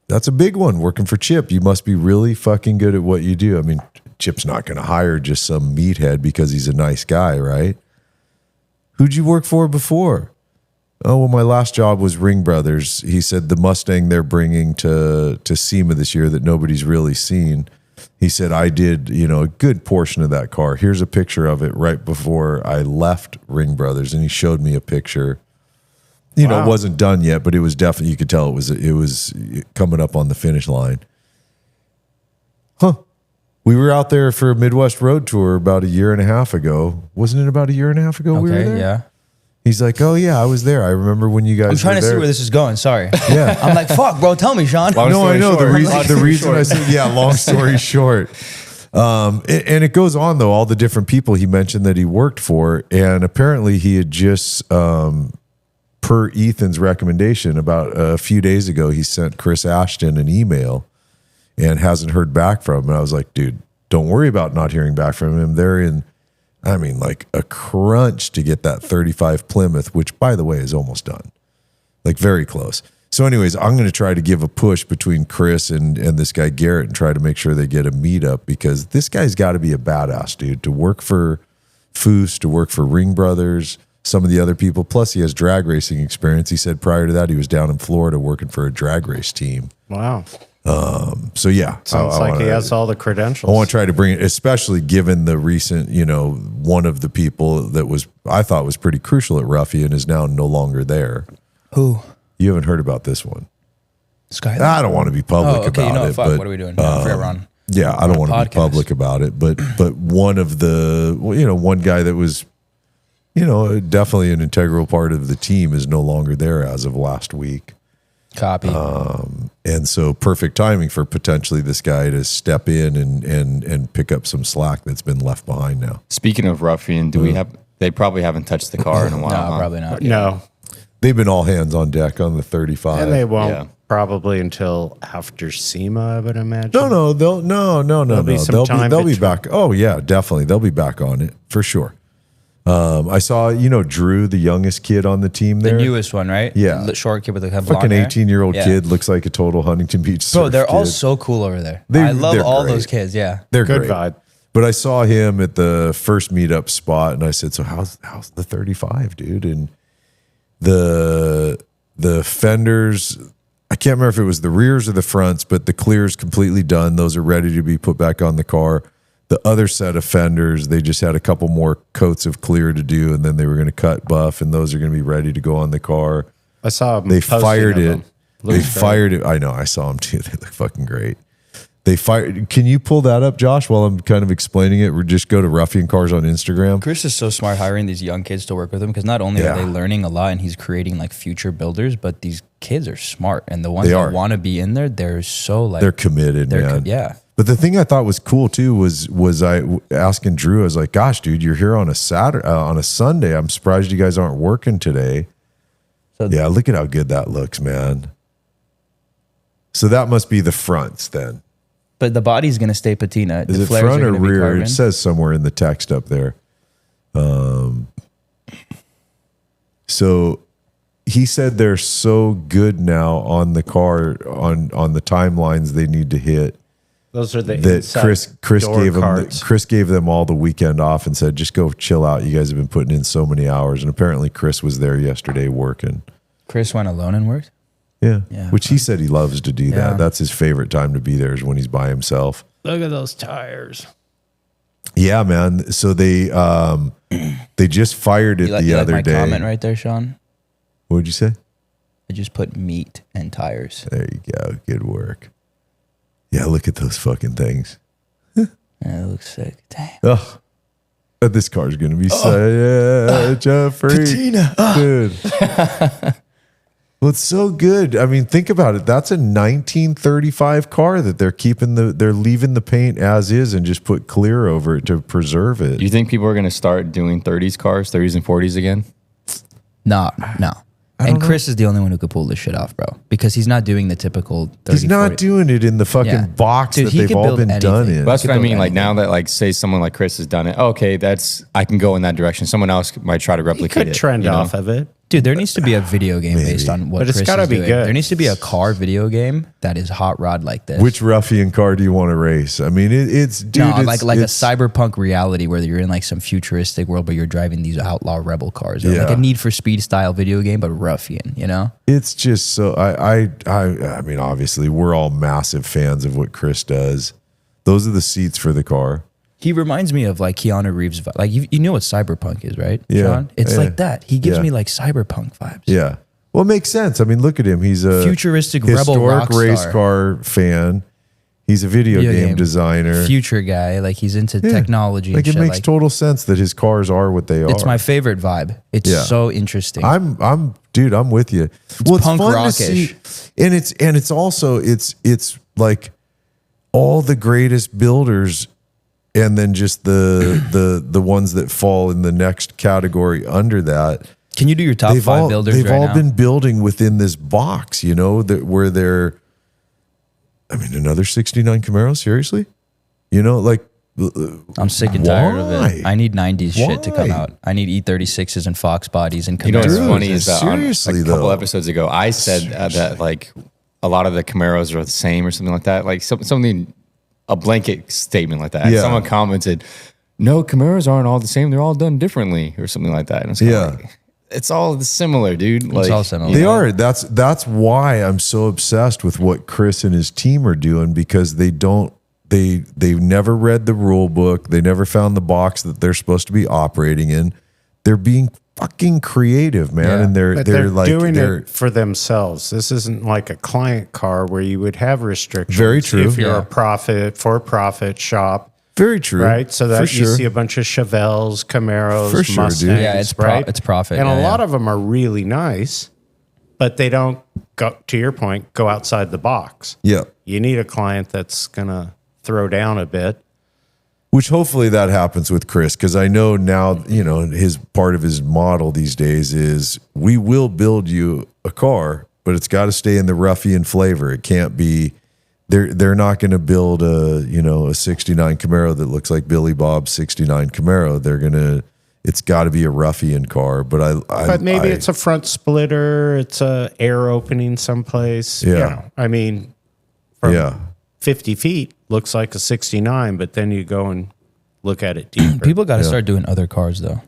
that's a big one. Working for Chip, you must be really fucking good at what you do. I mean, Chip's not going to hire just some meathead because he's a nice guy, right? Who'd you work for before? Oh, well, my last job was Ring Brothers. He said the Mustang they're bringing to SEMA this year that nobody's really seen. He said, I did, a good portion of that car. Here's a picture of it right before I left Ring Brothers. And he showed me a picture. It wasn't done yet, but it was definitely, you could tell it was coming up on the finish line. Huh. We were out there for a Midwest road tour about a year and a half ago. Wasn't it about a year and a half ago we were there? Yeah. He's like, oh yeah, I was there. I remember when you guys I'm trying were to there. see where this is going. Sorry. Yeah. I'm like, fuck, bro. Tell me, Sean. No, I know. The reason I said, long story short. And it goes on, though, all the different people he mentioned that he worked for. And apparently he had just, per Ethan's recommendation, about a few days ago, he sent Chris Ashton an email and hasn't heard back from him. And I was like, dude, don't worry about not hearing back from him. They're in, like a crunch to get that 35 Plymouth, which, by the way, is almost done. Like, very close. So anyways, I'm going to try to give a push between Chris and this guy Garrett and try to make sure they get a meetup, because this guy's got to be a badass, dude, to work for Foose, to work for Ring Brothers, some of the other people. Plus, he has drag racing experience. He said prior to that, he was down in Florida working for a drag race team. Wow. So yeah, Sounds like he has all the credentials. I want to try to bring it, especially given the recent, one of the people that I thought was pretty crucial at Ruffian is now no longer there. Who? You haven't heard about this one. Skyler? I don't want to be public about it. Fuck, but, what are we doing? I forgot we're on. Yeah, I don't want to be podcast. public about it. But one of the, one guy that was, definitely an integral part of the team is no longer there as of last week. Copy. And so perfect timing for potentially this guy to step in and pick up some slack that's been left behind now. Speaking of Ruffian, they probably haven't touched the car in a while. No, huh? probably not. No. They've been all hands on deck on the 35. And they won't probably until after SEMA, I would imagine. No, there'll be some time they'll be between. back. Oh yeah, definitely. They'll be back on it for sure. I saw, Drew, the youngest kid on the team there. The newest one, right? Yeah. The short kid with the blonde fucking hair. 18-year-old Yeah. kid, looks like a total Huntington Beach surf Bro, they're all kid. so cool over there. They're- I love they're all great. those kids. Yeah. They're Good great. vibe. But I saw him at the first meetup spot, and I said, "So how's the 35, dude?" And the fenders, I can't remember if it was the rears or the fronts, but the clear's completely done. Those are ready to be put back on the car. The other set of fenders, they just had a couple more coats of clear to do, and then they were going to cut buff, and those are going to be ready to go on the car. I saw them. They fired it. Them. They Looks great. fired it. I know. I saw them too. They look fucking great. They fired. Can you pull that up, Josh, while I'm kind of explaining it? Or just go to Ruffian Cars on Instagram. Chris is so smart hiring these young kids to work with him, because not only Yeah. are they learning a lot and he's creating like future builders, but these kids are smart, and the ones They that are. want to be in there, they're so like They're committed, man. yeah. But the thing I thought was cool too was I asking Drew, I was like, gosh, dude, you're here on a Saturday, on a Sunday. I'm surprised you guys aren't working today. So yeah, look at how good that looks, man. So that must be the fronts then. But the body's going to stay patina. Is The it flares front are or gonna be rear? carbon. It says somewhere in the text up there. So he said they're so good now on the car, on the timelines they need to hit. Those are the That inside Chris door gave them cards. Chris gave them all the weekend off and said, just go chill out. You guys have been putting in so many hours. And apparently Chris was there yesterday working. Chris went alone and worked? Yeah. Yeah. Which he said he loves to do Yeah. that. That's his favorite time to be there is when he's by himself. Look at those tires. Yeah, man. So they just fired it You the like other my day. comment right there, Sean? What would you say? I just put meat and tires. There you go. Good work. Yeah, look at those fucking things. Yeah, it looks sick. Damn. Oh, this car's gonna be such a freak, Patina. dude. Well, it's so good. I mean, think about it. That's a 1935 car that they're keeping they're leaving the paint as is and just put clear over it to preserve it. Do you think people are going to start doing 30s cars, 30s and 40s again? No. And don't Chris is the only one who could pull this shit off, bro. Because he's not doing the typical 30, He's not 40. doing it in the fucking Yeah. box Dude, that he they've could all build been done anything. in. But that's what I build mean. Like now anything. that like say someone like Chris has done it, okay, I can go in that direction. Someone else might try to You replicate could it. trend you know? off of it. Dude, there needs to be a video game based on what But it's Chris gotta is be doing. good. There needs to be a car video game that is hot rod like this. Which ruffian car do you want to race? I mean, it's dude. No, it's, like a it's- cyberpunk reality where you're in like some futuristic world, but you're driving these outlaw rebel cars. Or like Yeah. a Need for Speed style video game, but ruffian. You know? It's just so I mean, obviously we're all massive fans of what Chris does. Those are the seats for the car. He reminds me of like Keanu Reeves. Like you know what cyberpunk is, right? Yeah. Sean? It's Yeah. like that. He gives Yeah. me like cyberpunk vibes. Yeah. Well, it makes sense. I mean, look at him. He's a Futuristic rebel historic rock race star. car fan. He's a video game designer. Future guy. Like he's into Yeah. technology. Like and it shit. makes total sense that his cars are what they are. It's my favorite vibe. It's Yeah. so interesting. I'm dude, I'm with you. Well, it's punk fun to rockish. see, and it's also it's like all the greatest builders, and then just the ones that fall in the next category under that. Can you do your top five builders They've right all now? been building within this box, you know, that where they're. I mean, another 69 Camaro, seriously? You know, like. I'm sick and tired of Why? it. I need 90s shit to come Why? out. I need E36s and Fox bodies and You know what's Camaros. funny is that on, seriously, like, a couple though. episodes ago, I said that like a lot of the Camaros are the same or something like that. Like something, a blanket statement like that. And Yeah. someone commented, "No, Camaros aren't all the same. They're all done differently," or something like that. And it's kinda Yeah. like, it's all similar, dude. Like, all similar. you They know? are. That's why I'm so obsessed with what Chris and his team are doing, because they've never read the rule book. They never found the box that they're supposed to be operating in. They're being fucking creative, man. Yeah. And But they're like doing they're it for themselves. This isn't like a client car where you would have restrictions. Very true. If you're Yeah. a for-profit shop, very true. right? So that For you sure. see a bunch of Chevelles, Camaros, For sure, dude. Mustangs, Yeah, it's right? it's profit. And yeah, a lot yeah. of them are really nice, but they don't go, to your point, go outside the box. Yeah. You need a client that's gonna throw down a bit. Which hopefully that happens with Chris, because I know now, you know, his part of his model these days is we will build you a car, but it's got to stay in the ruffian flavor. It can't be. They're not going to build a 69 Camaro that looks like Billy Bob's 69 Camaro. They're gonna. It's got to be a ruffian car. But But maybe it's a front splitter. It's a air opening someplace. Yeah. You know, I mean, from yeah. 50 feet looks like a 69, but then you go and look at it deeper. People got to start doing other cars though.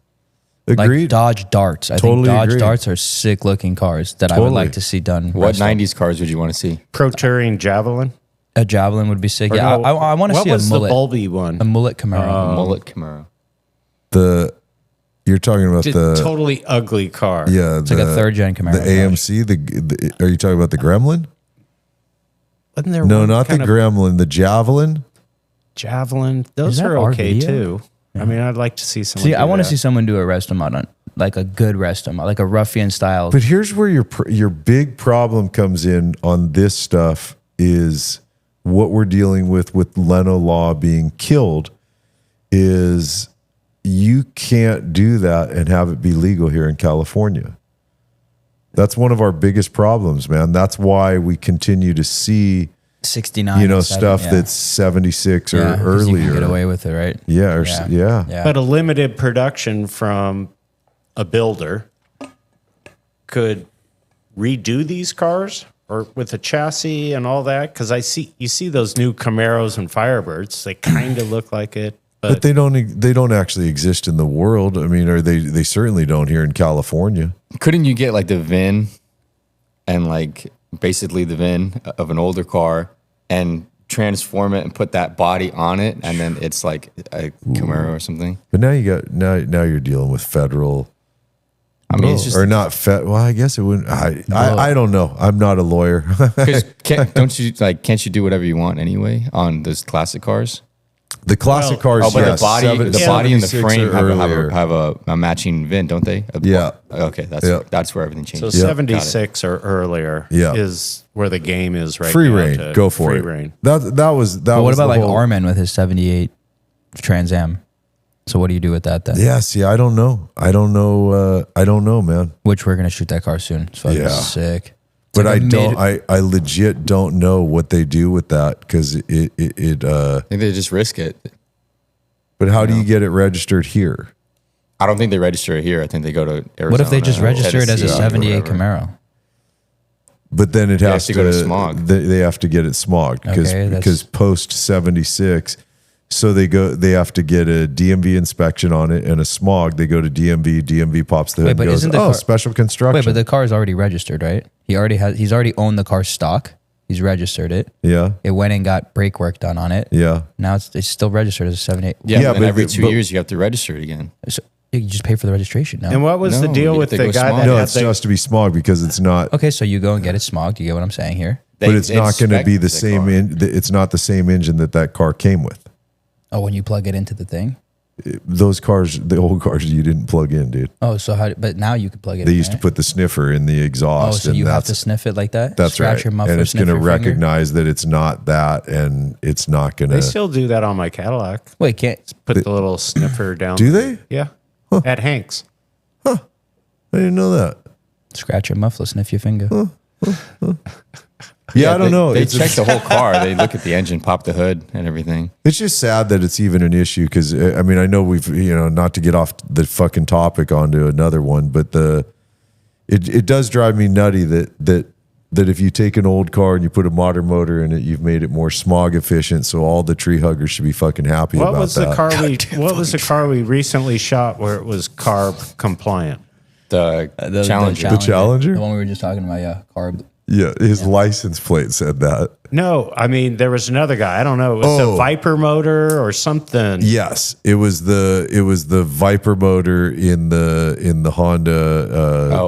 Agreed. Like Dodge Darts. I Totally think Dodge agree. Darts are sick looking cars that I would Totally. like to see done. What rest up. 90s cars would you want to see? Pro Touring Javelin. A Javelin would be sick. Or Yeah, no, I want to what see a was mullet. the bulby one? A mullet Camaro. Mullet Camaro. You're talking about Just the totally ugly car. yeah. It's like a third gen Camaro. The AMC. Are you talking about the Gremlin? Wasn't there No, one not the kind of Gremlin. The Javelin. Javelin? Those that are our okay video? too. I mean, I'd like to see someone. See, I want to that. see someone do a resto mod on, like a good resto mod, like a ruffian style. But here's where your big problem comes in on this stuff is what we're dealing with Leno Law being killed is you can't do that and have it be legal here in California. That's one of our biggest problems, man. That's why we continue to see 69, stuff that's 76 or earlier. You can get away with it, right? Yeah. But a limited production from a builder could redo these cars or with a chassis and all that. Because you see those new Camaros and Firebirds. They kind of look like it. But they don't actually exist in the world. I mean, or they certainly don't here in California. Couldn't you get like the VIN and like basically the VIN of an older car and transform it and put that body on it, and then it's like a Camaro or something? But now you're dealing with federal. I mean, it's just, or not well, I guess it wouldn't. I don't know. I'm not a lawyer. can't you do whatever you want anyway on those classic cars? The classic cars, but yes, the body and the 76 frame or have a matching VIN, don't they? Okay, that's where everything changes. So 76 or earlier is where the game is right free now. Reign, go for free it. Reign. That was. What about like Armin with his 78 Trans Am? So what do you do with that then? Yeah, see, I don't know. I don't know, man. Which we're gonna shoot that car soon. It's fucking sick. But I legit don't know what they do with that because it I think they just risk it. But how do you get it registered here? I don't think they register it here. I think they go to Arizona. What if they just register it as a Tennessee, 78 Camaro? But then it has to go to smog. They have to get it smogged because post 76. So they have to get a DMV inspection on it and a smog. They go to DMV pops the hood and goes, special construction. Wait, but the car is already registered, right? He's already owned the car stock. He's registered it. Yeah. It went and got brake work done on it. Yeah. Now it's still registered as a 78. Yeah, but every 2 years you have to register it again. So you just pay for the registration now. And what was the deal with the guy that No, it's just to be smogged because it's not. Okay, so you go and get it smogged. You get what I'm saying here? But it's not going to be the same. It's not the same engine that car came with. Oh, when you plug it into the thing? Those cars, the old cars, you didn't plug in, dude. Oh, so but now you can plug it in. They used to put the sniffer in the exhaust. Oh, so you have to sniff it like that? That's Scratch right. Your muffler, and it's going to finger? recognize that it's not that, and it's not going to. They still do that on my Cadillac. Wait, can't put the little sniffer down. Do they? Yeah. Huh. At Hank's. Huh. I didn't know that. Scratch your muffler, sniff your finger. Yeah, I don't know. They check the whole car. They look at the engine, pop the hood, and everything. It's just sad that it's even an issue because I mean I know we've not to get off the fucking topic onto another one, but it does drive me nutty that if you take an old car and you put a modern motor in it, you've made it more smog efficient. So all the tree huggers should be fucking happy about that. What was the car we recently shot where it was carb compliant? The Challenger. The Challenger? The one we were just talking about, yeah, carb. Yeah, his license plate said that. No, I mean there was another guy. I don't know. It was a Viper motor or something. Yes, it was the Viper motor in the Honda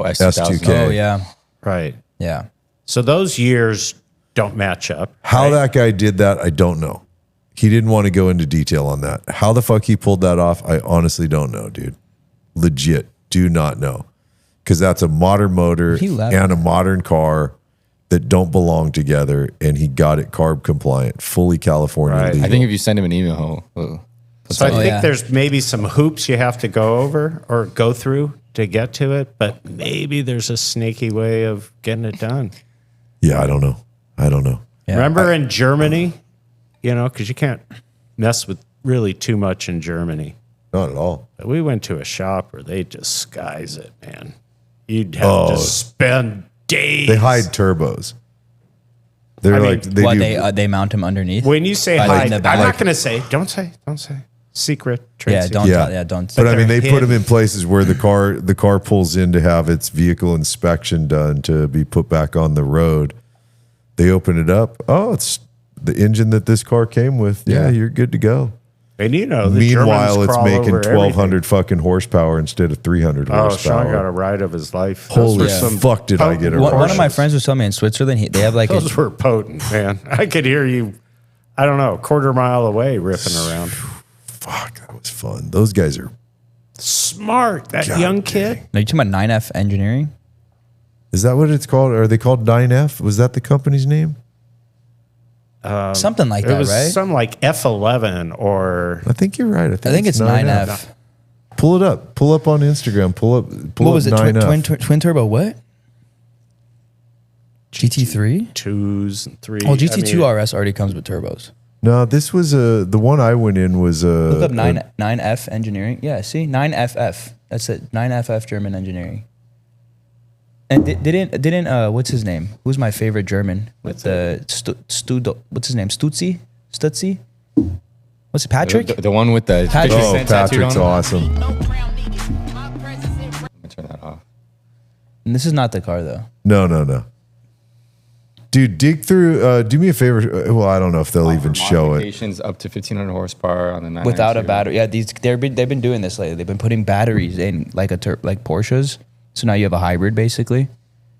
S2K. Oh yeah, right. Yeah. So those years don't match up. How that guy did that, I don't know. He didn't want to go into detail on that. How the fuck he pulled that off, I honestly don't know, dude. Legit, do not know, because that's a modern motor and a modern car that don't belong together, and he got it carb compliant, fully California legal. I think if you send him an email, so I think there's maybe some hoops you have to go over or go through to get to it, but maybe there's a snaky way of getting it done. Yeah, I don't know. Yeah. Remember in Germany, because you can't mess with really too much in Germany. Not at all. But we went to a shop where they disguise it, man. You'd have to spend days. They hide turbos. They mount them underneath. When you say hide, I'm not going to say. Don't say. Secret. Trade secret. Don't. But I mean, they put them in places where the car pulls in to have its vehicle inspection done to be put back on the road. They open it up. Oh, it's the engine that this car came with. Yeah, you're good to go. And the meanwhile, Germans it's making 1,200 everything. fucking horsepower instead of 300 horsepower. Oh, Sean got a ride of his life. Holy fuck, did I get a ride? One of my friends was telling me in Switzerland, they have like those were potent, man. I could hear you, I don't know, a quarter mile away ripping around. Fuck, that was fun. Those guys are smart. That young kid. Are you talking about 9F Engineering? Is that what it's called? Are they called 9F? Was that the company's name? Something like It that, was right? some like F11 or I think you're right. I think it's 9F. Pull it up. Pull up on Instagram. Pull What up was it? 9F. Twin turbo what? GT3? 2s and 3s. Oh, GT2 RS already comes with turbos. No, this was the one I went in was Look up 9F engineering. Yeah, see? 9FF. That's it. 9FF German engineering. And didn't what's his name? Who's my favorite German with the what's his name? Stutzi? What's it? Patrick? The one with the Patrick. Oh, tattooed Patrick's on him? awesome. Let me turn that off. And this is not the car though. No. Dude, dig through. Do me a favor. Well, I don't know if they'll even show it. Modifications up to 1,500 horsepower on the 992. Without a battery. Yeah, they've been doing this lately. They've been putting batteries in like Porsches. So now you have a hybrid basically.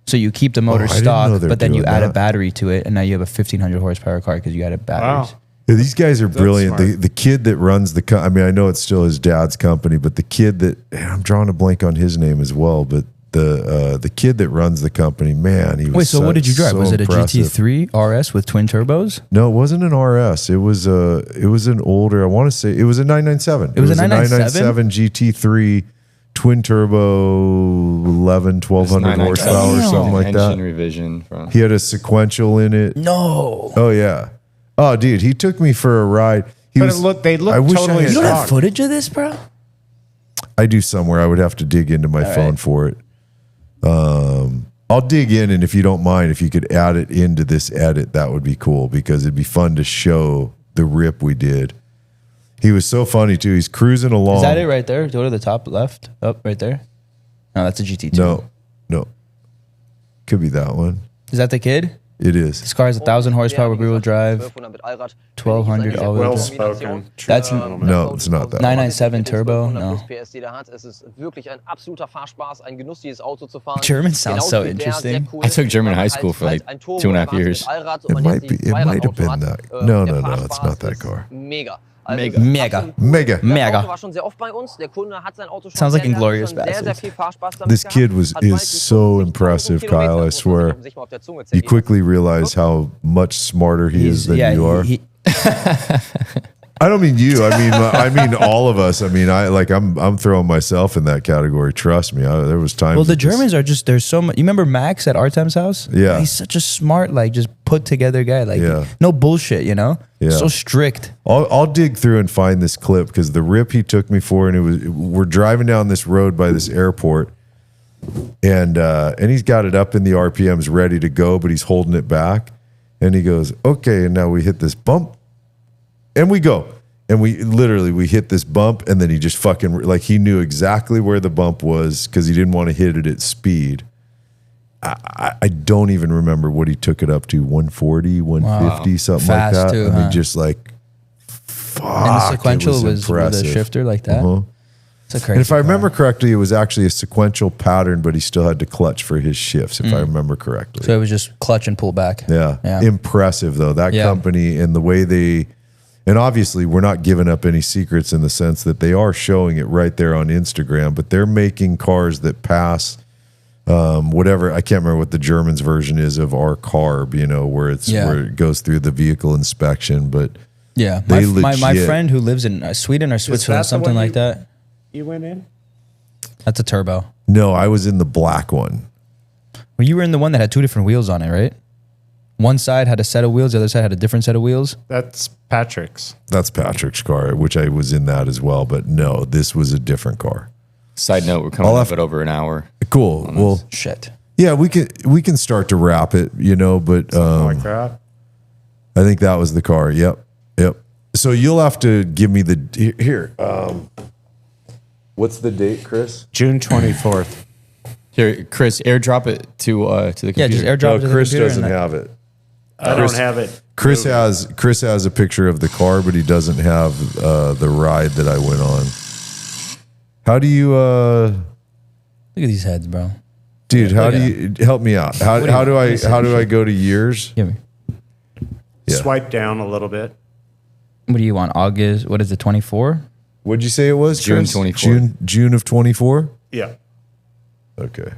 So you keep the motor I didn't stock, know they're but then you doing add a that. battery to it, and now you have a 1,500 horsepower car because you added batteries. Wow. Yeah, these guys are brilliant. smart. The kid that runs the I mean, I know it's still his dad's company, but the kid that I'm drawing a blank on his name as well, but the kid that runs the company, man, he was Wait, so what did you drive? so Was it a impressive. GT3 RS with twin turbos? No, it wasn't an RS. It was an older, I want to say it was a 997. It was a 997? GT3 twin turbo 1200 horsepower or something like Engine that. revision from. He had a sequential in it. No. Oh yeah. Oh dude, he took me for a ride. He But they look I wish totally I had- You don't have stock. footage of this, bro? I do somewhere. I would have to dig into my phone right. for it. I'll dig in, and if you don't mind, if you could add it into this edit, that would be cool because it'd be fun to show the rip we did. He was so funny too. He's cruising along. Is that it right there? Go to the top left. Up right there. No, that's a GT2. No. Could be that one. Is that the kid? It is. This car has 1,000 horsepower rear-wheel drive, 1,200 all-wheel Well drive. spoken. That's No, it's not that. 997 turbo. No. German sounds so interesting. I took German in high school for like 2.5 years. It might have been that. No, it's not that car. Mega. Sounds like Inglourious Basterds. This kid is so impressive, Kyle. I swear. You quickly realize how much smarter he is than you are. I don't mean you. I mean all of us. I mean, I'm throwing myself in that category. Trust me. There was times. Well, the Germans are just, there's so much. You remember Max at Artem's house? Yeah. He's such a smart, like, just put together guy. Like, Yeah. no bullshit, you know? Yeah. So strict. I'll dig through and find this clip because the rip he took me for, and we're driving down this road by this airport, and he's got it up in the RPMs ready to go, but he's holding it back, and he goes, okay, and now we hit this bump, and we go, and we hit this bump, and then he just fucking, like, he knew exactly where the bump was because he didn't want to hit it at speed. I don't even remember what he took it up to, 140, 150, something Fast like that. too, I mean, huh? just like, fuck. And the sequential was with a impressive. shifter like that. Uh-huh. It's a crazy And if I car. remember correctly, it was actually a sequential pattern, but he still had to clutch for his shifts, if I remember correctly. So it was just clutch and pull back. Yeah. Impressive, though. That Yeah. company and the way they, and obviously we're not giving up any secrets in the sense that they are showing it right there on Instagram, but they're making cars that pass whatever, I can't remember what the German's version is of our carb, where it goes through the vehicle inspection, but Yeah. they My legit- friend who lives in Sweden or Switzerland, the something one like that. You went in? That's a turbo. No, I was in the black one. Well, you were in the one that had two different wheels on it, right? One side had a set of wheels, the other side had a different set of wheels. That's Patrick's. That's Patrick's car, which I was in that as well, but no, this was a different car. Side note, we're coming up at over an hour. Cool. Well, Shit. yeah, we can start to wrap it, but Like that. I think that was the car. Yep. So you'll have to give me the here. What's the date, Chris? June 24th. Here, Chris, airdrop it to the computer. Yeah, just airdrop it to the Chris computer doesn't and have it. I don't have it. Chris has a picture of the car, but he doesn't have the ride that I went on. How do you Look at these heads, bro. dude, how Look do at you help me out? How do I go to years? Give me. Yeah. Swipe down a little bit. What do you want? August, what is it, 24? What'd you say it was? June Chris? 24. June of 24? Yeah. Okay.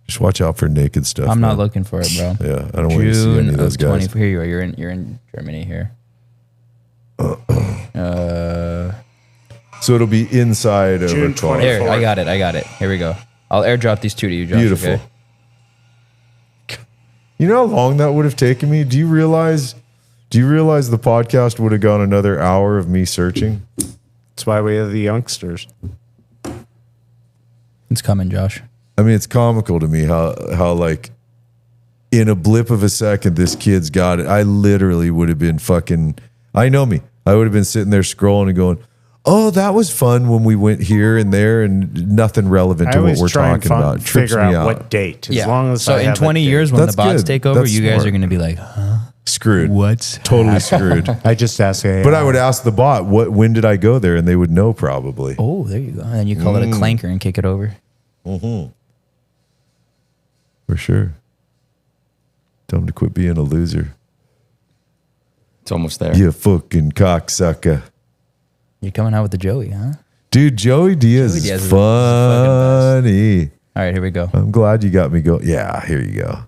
Just watch out for naked stuff. I'm not man. looking for it, bro. Yeah, I don't want to see any June of those of guys. 20. Here you are. You're in Germany here. So it'll be inside of June a car. 24th. Here, I got it. Here we go. I'll airdrop these two to you, Josh. Beautiful. Okay? You know how long that would have taken me? Do you realize the podcast would have gone another hour of me searching? That's why we have the youngsters. It's coming, Josh. I mean, it's comical to me how like in a blip of a second this kid's got it. I literally would have been fucking, I know me. I would have been sitting there scrolling and going, "Oh, that was fun when we went here and there," and nothing relevant to what we're talking about. Trips figure me out out. what date. As long as so I in have a 20 date. years when That's the bots good. take over, That's you guys smart. are going to be like, huh? Screwed. What's Totally screwed. I just ask AI. But I would ask the bot, when did I go there? And they would know probably. Oh, there you go. And then you call it a clanker and kick it over. For sure. Tell them to quit being a loser. It's almost there. You fucking cocksucker. You're coming out with the Joey, huh? Dude, Joey Diaz Joey is Diaz is funny. All right, here we go. I'm glad you got me going. Yeah, here you go.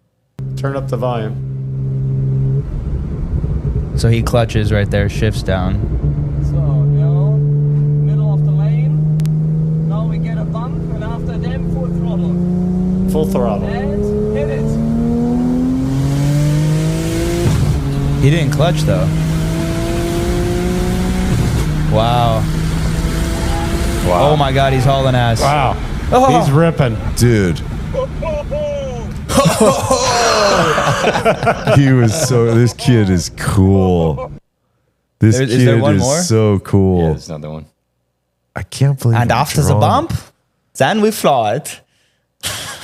turn up the volume. So he clutches right there, shifts down. So, middle of the lane. Now we get a bump, and after them, full throttle. Full throttle. And hit it. He didn't clutch though. Wow. Oh my God, he's hauling ass. Wow. Oh. He's ripping. Dude. This kid is cool. This Is kid there one is more? so cool. Yeah, there's another one. I can't believe And I'm after the drawing- bump, then we fly it.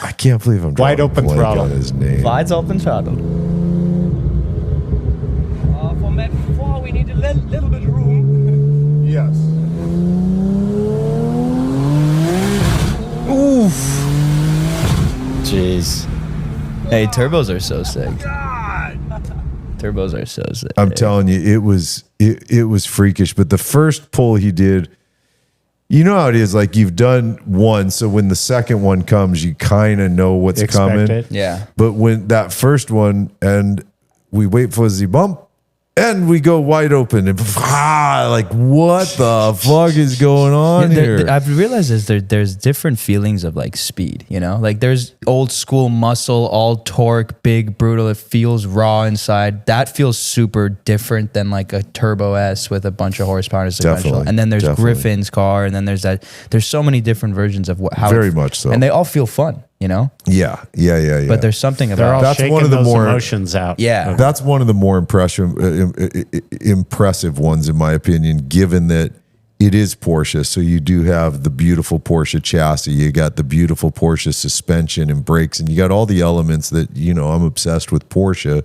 I can't believe I'm Wide drawing a open blank throttle. on his name. Wide open throttle. For map 4, we need a little bit of room. Yes. Oof. Jeez. Hey, turbos are so sick. Turbos are so sick. I'm telling you, it was freakish. But the first pull he did, you know how it is. Like you've done one, so when the second one comes, you kind of know what's Expect coming. it. Yeah. But when that first one, and we wait for the bump, and we go wide open, and like what the fuck is going on here? I've realized there's different feelings of like speed, you know? Like there's old school muscle, all torque, big, brutal. It feels raw inside. That feels super different than like a Turbo S with a bunch of horsepower and sequential. Definitely, And then there's definitely. Griffin's car, and then there's so many different versions of how Very much so. And they all feel fun, you know? yeah. But there's something They're about all That's shaking one of the those more- emotions out. Yeah. That's one of the more impressive ones, in my opinion, given that it is Porsche. So you do have the beautiful Porsche chassis. You got the beautiful Porsche suspension and brakes, and you got all the elements that, you know, I'm obsessed with Porsche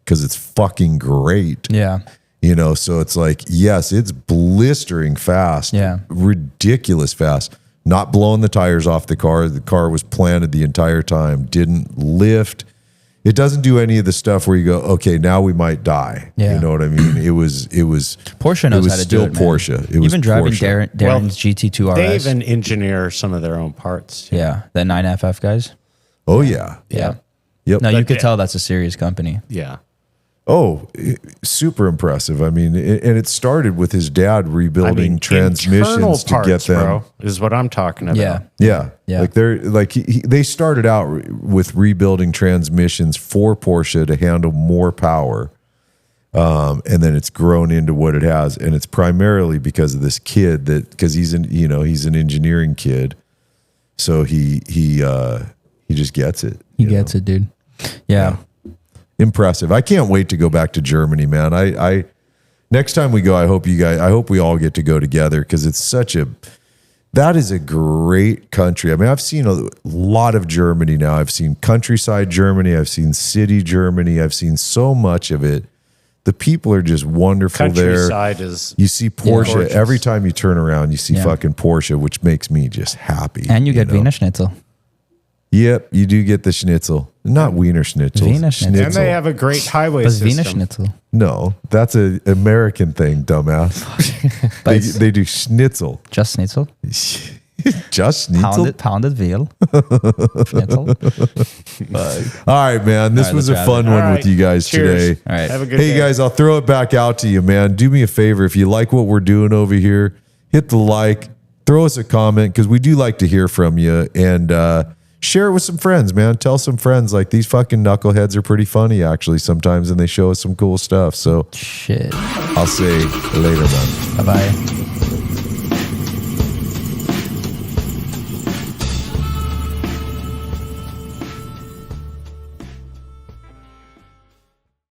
because it's fucking great. Yeah. You know, so it's like, yes, it's blistering fast. Yeah. Ridiculous fast. Not blowing the tires off the car. The car was planted the entire time. Didn't lift. It doesn't do any of the stuff where you go, okay, now we might die. Yeah. You know what I mean? It was Porsche knows it was how to still do it, man. Porsche. It was Even driving Porsche. Darren's Well, GT2 RS. They even engineer some of their own parts. Yeah, the 9FF guys. Oh yeah. Yeah. Yep. No, you But could yeah. tell that's a serious company. Yeah. Oh, super impressive. I mean, and it started with his dad rebuilding internal transmissions to parts, get them. bro, is what I'm talking about. Yeah. Yeah. Yeah. Like they started out with rebuilding transmissions for Porsche to handle more power. And then it's grown into what it has. And it's primarily because of this kid because he's he's an engineering kid. So he just gets it. He gets it, dude. Yeah. Impressive. I can't wait to go back to Germany, man. I next time we go, I hope we all get to go together because that is a great country. I mean, I've seen a lot of Germany now. I've seen countryside Germany. I've seen city Germany. I've seen so much of it. The people are just wonderful there. Countryside is You see Porsche gorgeous. every time you turn around. You see Yeah. fucking Porsche, which makes me just happy. And you get know? Wiener Schnitzel. Yep, you do get the schnitzel, not Wiener Schnitzel. Wiener Schnitzel. and they have a great highway Was Wiener system. Schnitzel. No, that's an American thing, dumbass. But it's they do schnitzel. just Schnitzel? Just Schnitzel. Pounded veal. Schnitzel. All right, man. This All right, was let's a fun All one right. with you guys Cheers. today. All right. Have a good Hey, day. guys, I'll throw it back out to you, man. Do me a favor. If you like what we're doing over here, hit the like, throw us a comment because we do like to hear from you, and share it with some friends, man. Tell some friends, like, these fucking knuckleheads are pretty funny, actually, sometimes, and they show us some cool stuff. So Shit. I'll say later, man. Bye-bye.